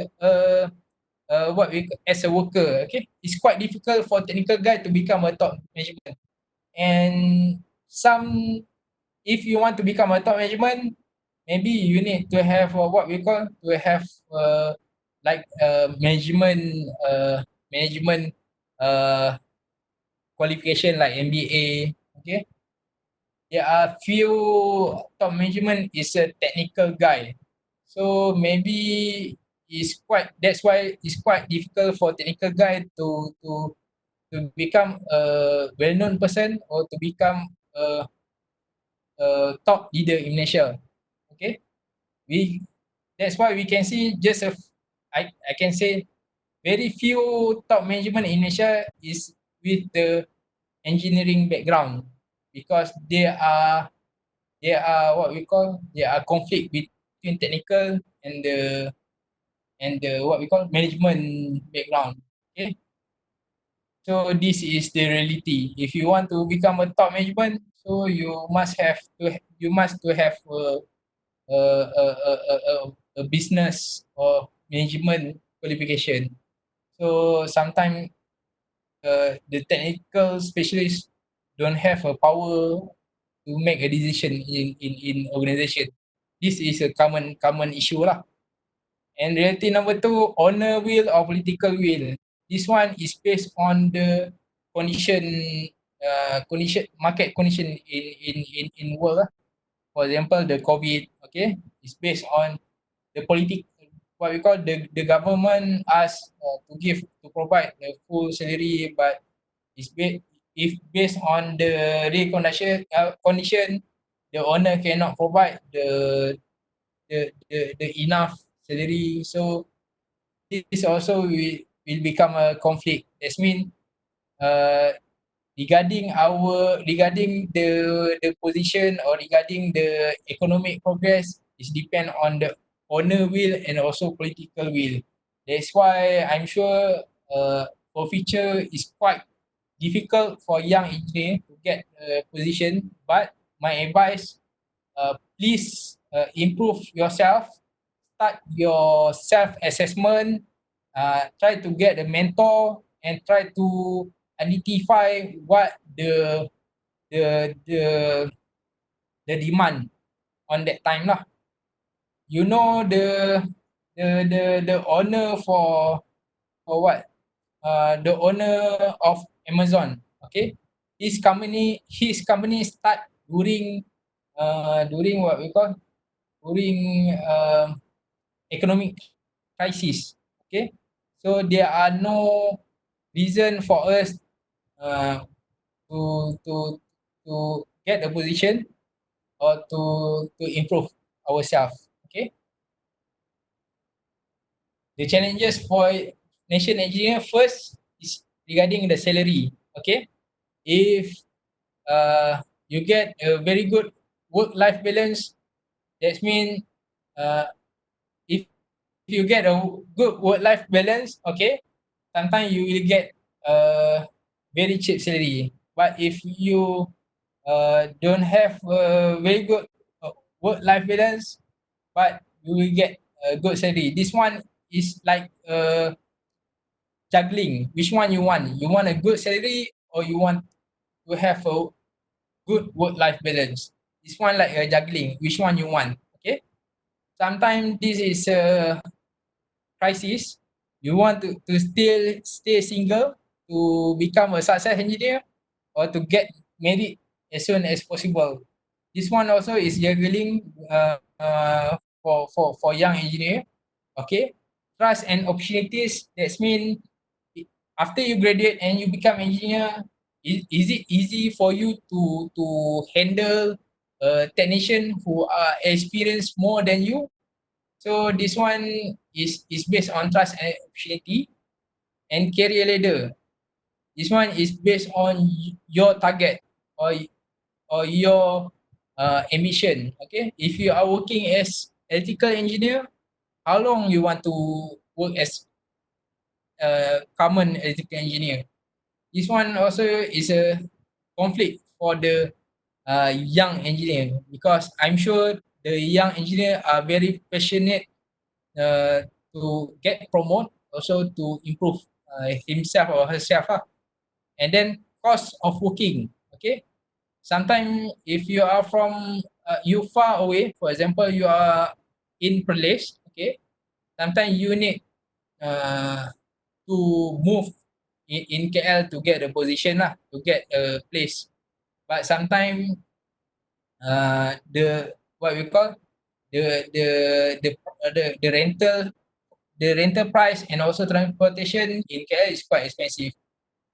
what we as a worker, okay. It's quite difficult for technical guy to become a top management. And some, if you want to become a top management, maybe you need to have what we call to have like management uh, qualification like MBA. Okay, there are few top management is a technical guy, so maybe it's quite, that's why it's quite difficult for technical guy to become a well-known person or to become a top leader in Malaysia. Okay, we, that's why we can see just I can say very few top management in Malaysia is with the engineering background, because there are what we call, there are conflict between technical and the what we call management background. Okay, so this is the reality. If you want to become a top management, so you must to have a business or management qualification. So sometimes the technical specialists don't have a power to make a decision in organization. This is a common issue lah. And reality number 2, honor will or political will. This one is based on the condition, market condition in world lah. For example, the COVID, okay, is based on the what we call the government ask to provide the full salary, but it's based, if based on the real condition, the owner cannot provide the enough salary. So this also will become a conflict. That means uh, regarding the position or regarding the economic progress is depend on the owner will and also political will. That's why I'm sure for future is quite difficult for young engineer to get a position. But my advice, please improve yourself, start your self-assessment, try to get a mentor and try to identify what the the demand on that time lah. You know the owner for what? The owner of Amazon, okay? His company start during what we call, during economic crisis, okay? So there are no reason for us uh, to to get a position or to improve ourselves. Okay. The challenges for nation engineer first is regarding the salary. Okay. If you get a very good work-life balance, that means uh, if you get a good work-life balance, okay, sometimes you will get a very cheap salary. But if you don't have a very good work-life balance, but you will get a good salary. This one is like juggling. Which one you want? You want a good salary or you want to have a good work-life balance? This one like a juggling. Which one you want? Okay. Sometimes this is a crisis. You want to still stay single to become a success engineer or to get married as soon as possible. This one also is juggling for young engineer. Okay, trust and opportunities. That's mean after you graduate and you become engineer, is it easy for you to handle a technician who are experienced more than you? So this one is based on trust and opportunity and career ladder. This one is based on your target or your ambition. Okay, if you are working as electrical engineer, how long you want to work as a common electrical engineer? This one also is a conflict for the young engineer because I'm sure the young engineer are very passionate uh, to get promote, also to improve himself or herself. And then cost of working. Okay, sometimes if you are from you far away, for example, you are in Perlis. Okay, sometimes you need uh, to move in KL to get a position lah, to get a place. But sometimes the what we call the the rental price and also transportation in KL is quite expensive.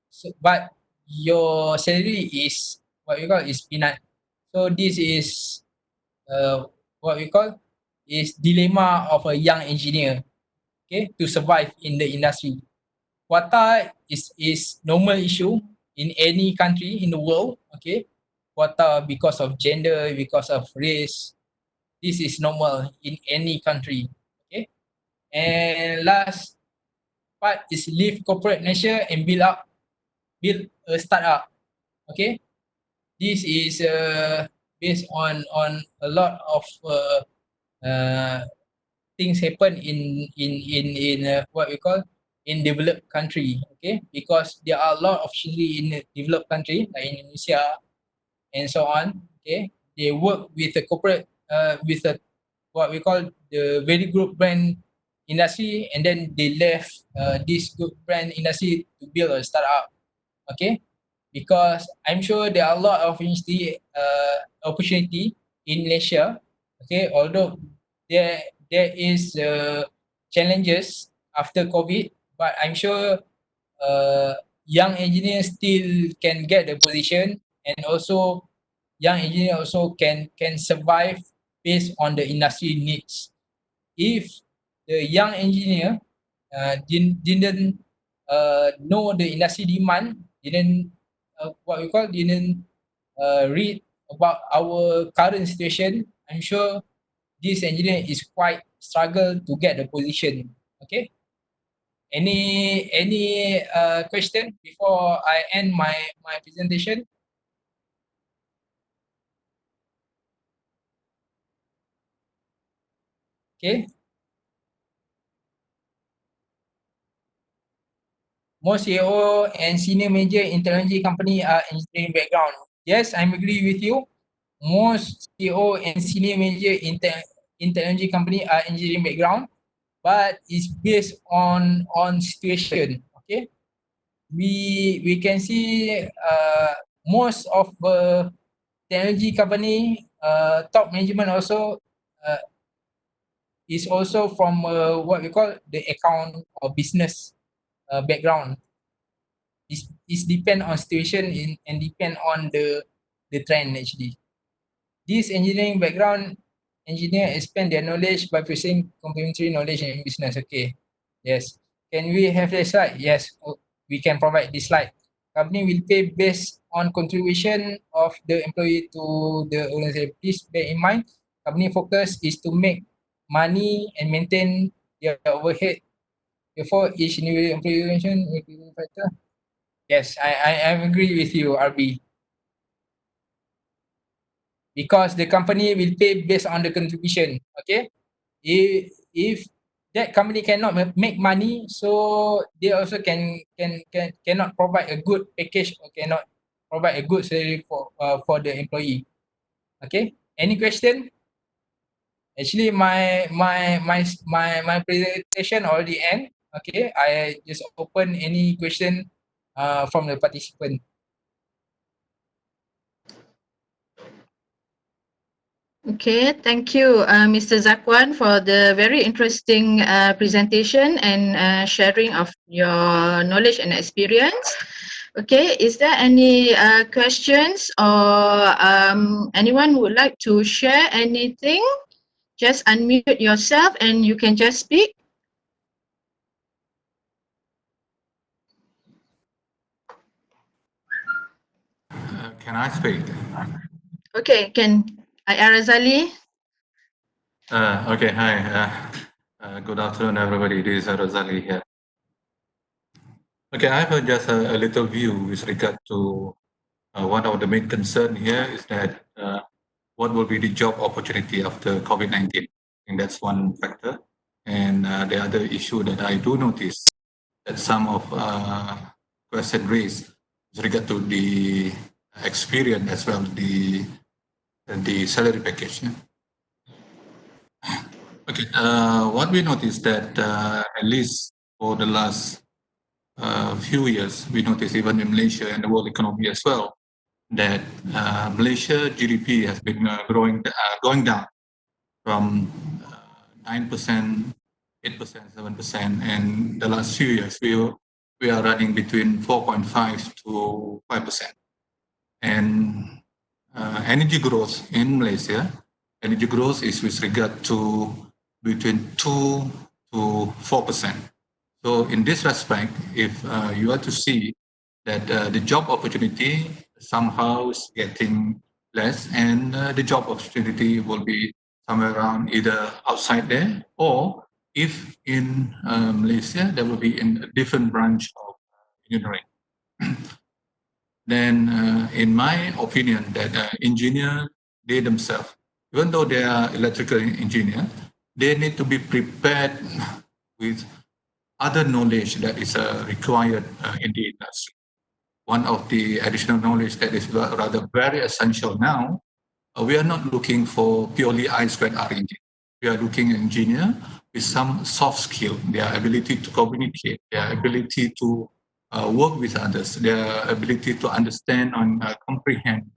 So, but your salary is what we call is peanut. So this is what we call is dilemma of a young engineer. Okay, to survive in the industry. Quota is normal issue in any country in the world. Okay, quota because of gender, because of race. This is normal in any country. Okay, and last part is leave corporate nature and build a startup. Okay, this is based on a lot of uh, things happen in what we call in developed country. Okay, because there are a lot of children in a developed country like Indonesia and so on. Okay, they work with a corporate with a what we call the very good brand industry, and then they left this good brand industry to build a startup. Okay, because I'm sure there are a lot of industry opportunity in Malaysia. Okay, although there is challenges after COVID, but I'm sure uh, young engineers still can get the position, and also young engineer also can survive based on the industry needs. If the young engineer didn't know the industry demand, didn't what we call didn't read about our current situation, I'm sure this engineer is quite struggle to get the position. Okay. Any question before I end my presentation? Okay. Most CEO and senior manager in technology company are engineering background. Yes, I'm agree with you. Most CEO and senior manager in technology company are engineering background, but it's based on situation. Okay, we can see most of the technology company top management also uh, is also from what we call the account or business background. It's depend on situation and depend on the trend actually. This engineering background engineer expand their knowledge by pursuing complementary knowledge in business. Okay. Yes. Can we have the slide? Yes. We can provide this slide. Company will pay based on contribution of the employee to the organization. Please bear in mind, company focus is to make money and maintain their overhead before each individual implementation factor. Yes, I agree with you, RB. Because the company will pay based on the contribution. Okay, if that company cannot make money, so they also cannot provide a good package or cannot provide a good salary for the employee. Okay, any question? Actually, my presentation already end. Okay, I just open any question from the participant. Okay, thank you, Mr. Zakuan, for the very interesting presentation and sharing of your knowledge and experience. Okay, is there any questions or anyone who would like to share anything? Just unmute yourself and you can just speak. Can I speak? Okay, can Razali? Okay, hi. Good afternoon, everybody. This is Razali here. Okay, I have just a little view with regard to one of the main concern here is that what will be the job opportunity after COVID-19? And that's one factor. And the other issue that I do notice that some of question raised with regard to the experience as well the salary package. Yeah? Okay, what we noticed that at least for the last few years, we noticed even in Malaysia and the world economy as well, that Malaysia GDP has been going down from 9%, 8%, 7%, and the last few years we are running between 4.5 to 5%. And energy growth in Malaysia, energy growth is with regard to between 2 to 4%. So in this respect, if you are to see that the job opportunity somehow is getting less, and the job opportunity will be somewhere around either outside there, or if in Malaysia, there will be in a different branch of engineering. Then in my opinion, that engineer, they themselves, even though they are electrical engineer, they need to be prepared with other knowledge that is required in the industry. One of the additional knowledge that is rather very essential now, we are not looking for purely I2R engineer. We are looking at engineer with some soft skill, their ability to communicate, their ability to work with others, their ability to understand and comprehend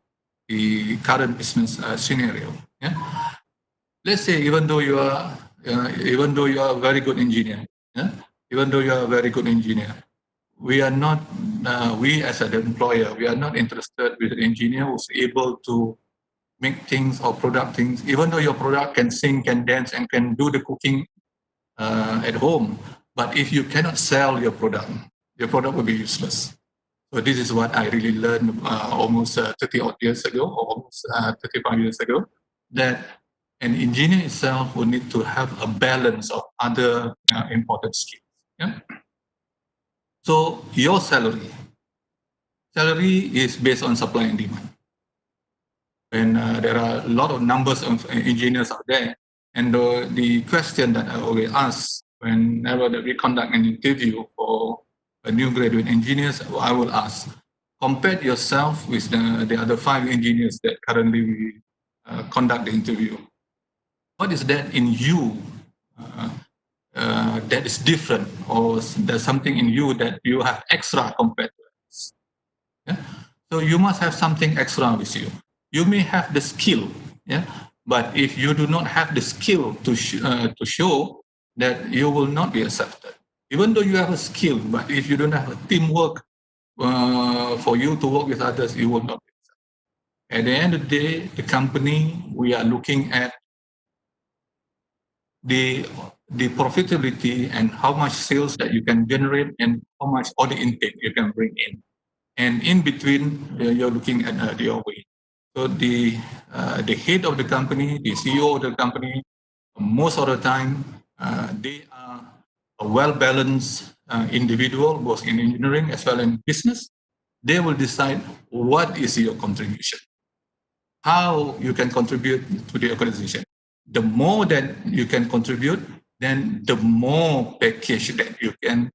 the current business scenario. Yeah? Let's say even though you are a very good engineer, yeah? Even though you are a very good engineer, we are not, we as an employer, we are not interested with an engineer who's able to make things or product things, even though your product can sing, can dance, and can do the cooking at home. But if you cannot sell your product will be useless. So this is what I really learned almost 30 odd years ago, or almost 35 years ago, that an engineer itself will need to have a balance of other important skills. Yeah? So your salary is based on supply and demand. And there are a lot of numbers of engineers out there. And the question that I always ask whenever we conduct an interview for a new graduate engineers, I will ask, compare yourself with the other 5 engineers that currently we conduct the interview. What is that in you that is different, or there's something in you that you have extra compared to others? Yeah? So you must have something extra with you. You may have the skill, yeah, but if you do not have the skill to show, that you will not be accepted. Even though you have a skill, but if you don't have a teamwork for you to work with others, you will not be accepted. At the end of the day, the company, we are looking at the profitability and how much sales that you can generate and how much order intake you can bring in. And in between, you're looking at the OE. So the head of the company, the CEO of the company, most of the time, they are a well-balanced individual, both in engineering as well as in business. They will decide what is your contribution, how you can contribute to the organization. The more that you can contribute, then the more package that you can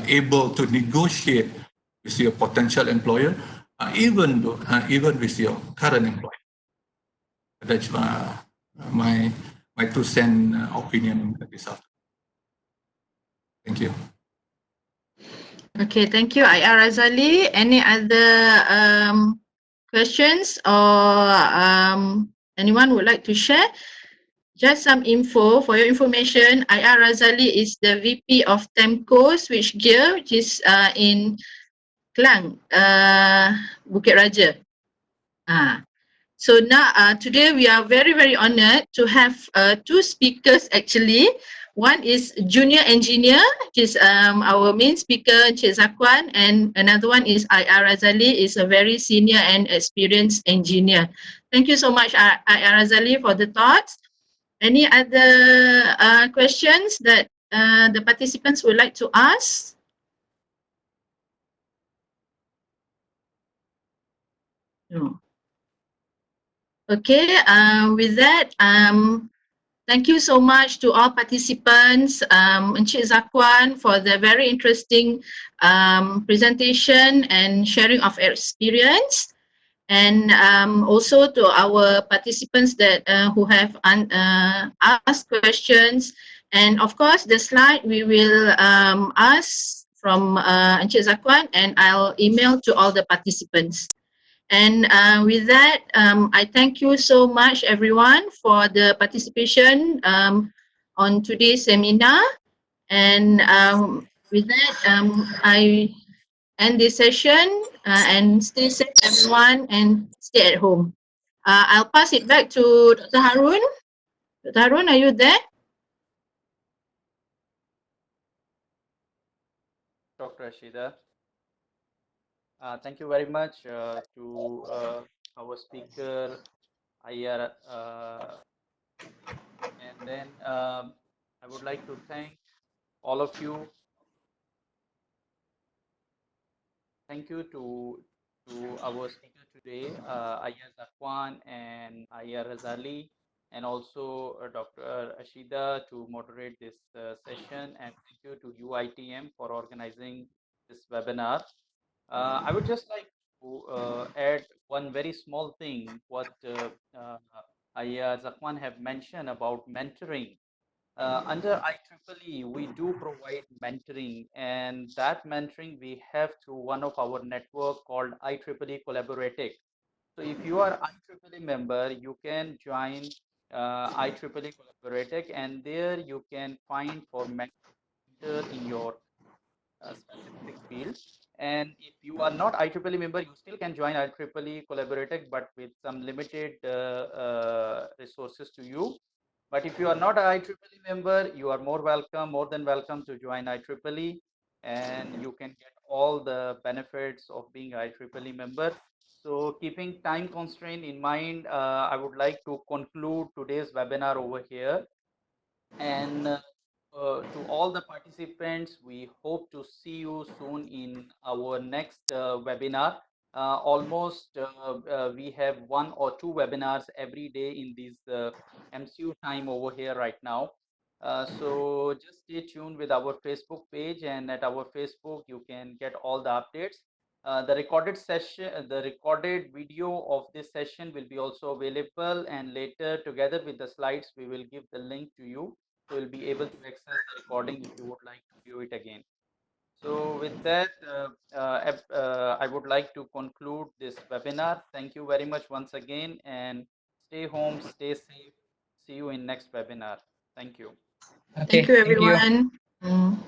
able to negotiate with your potential employer, even with your current employer. That's my 2 cent opinion on this afternoon. Thank you. Okay, thank you, IR Razali. Any other questions or anyone would like to share? Just some info for your information. IR Razali is the VP of Temco Switchgear, which is in Klang, Bukit Raja. So now today we are very honored to have two speakers actually. One is junior engineer, which is our main speaker, Encik Zakuan, and another one is IR Razali, is a very senior and experienced engineer. Thank you so much, IR Razali, for the thoughts. Any other questions that the participants would like to ask? No. Okay, with that, thank you so much to all participants, Encik Zakuan, for the very interesting presentation and sharing of experience. And also to our participants that who have asked questions. And of course, the slide we will ask from Encik Zakuan, and I'll email to all the participants. And with that, I thank you so much, everyone, for the participation on today's seminar. And with that, I end this session and stay safe, everyone, and stay at home. I'll pass it back to Dr. Harun. Dr. Harun, are you there? Dr. Rashida. Thank you very much to our speaker, IR. And then I would like to thank all of you. Thank you to our speaker today, IR Zakuan and IR Razali, and also Dr. Ashida to moderate this session. And thank you to UiTM for organizing this webinar. I would just like to add one very small thing, what IR Zakuan have mentioned about mentoring. Under IEEE, we do provide mentoring, and that mentoring we have through one of our network called IEEE Collaborative. So if you are IEEE member, you can join IEEE Collaborative, and there you can find for mentor in your specific field. And if you are not IEEE member, you still can join IEEE Collaborative, but with some limited resources to you. But if you are not an IEEE member, you are more than welcome to join IEEE, and you can get all the benefits of being IEEE member. So keeping time constraint in mind, I would like to conclude today's webinar over here. And to all the participants, we hope to see you soon in our next webinar. We have 1 or 2 webinars every day in this MCU time over here right now. So just stay tuned with our Facebook page, and at our Facebook you can get all the updates. The recorded session, the recorded video of this session will be also available, and later together with the slides we will give the link to you. So you'll be able to access the recording if you would like to view it again. So with that, I would like to conclude this webinar. Thank you very much once again, and stay home, stay safe. See you in next webinar. Thank you. Okay, Thank you, thank you. everyone.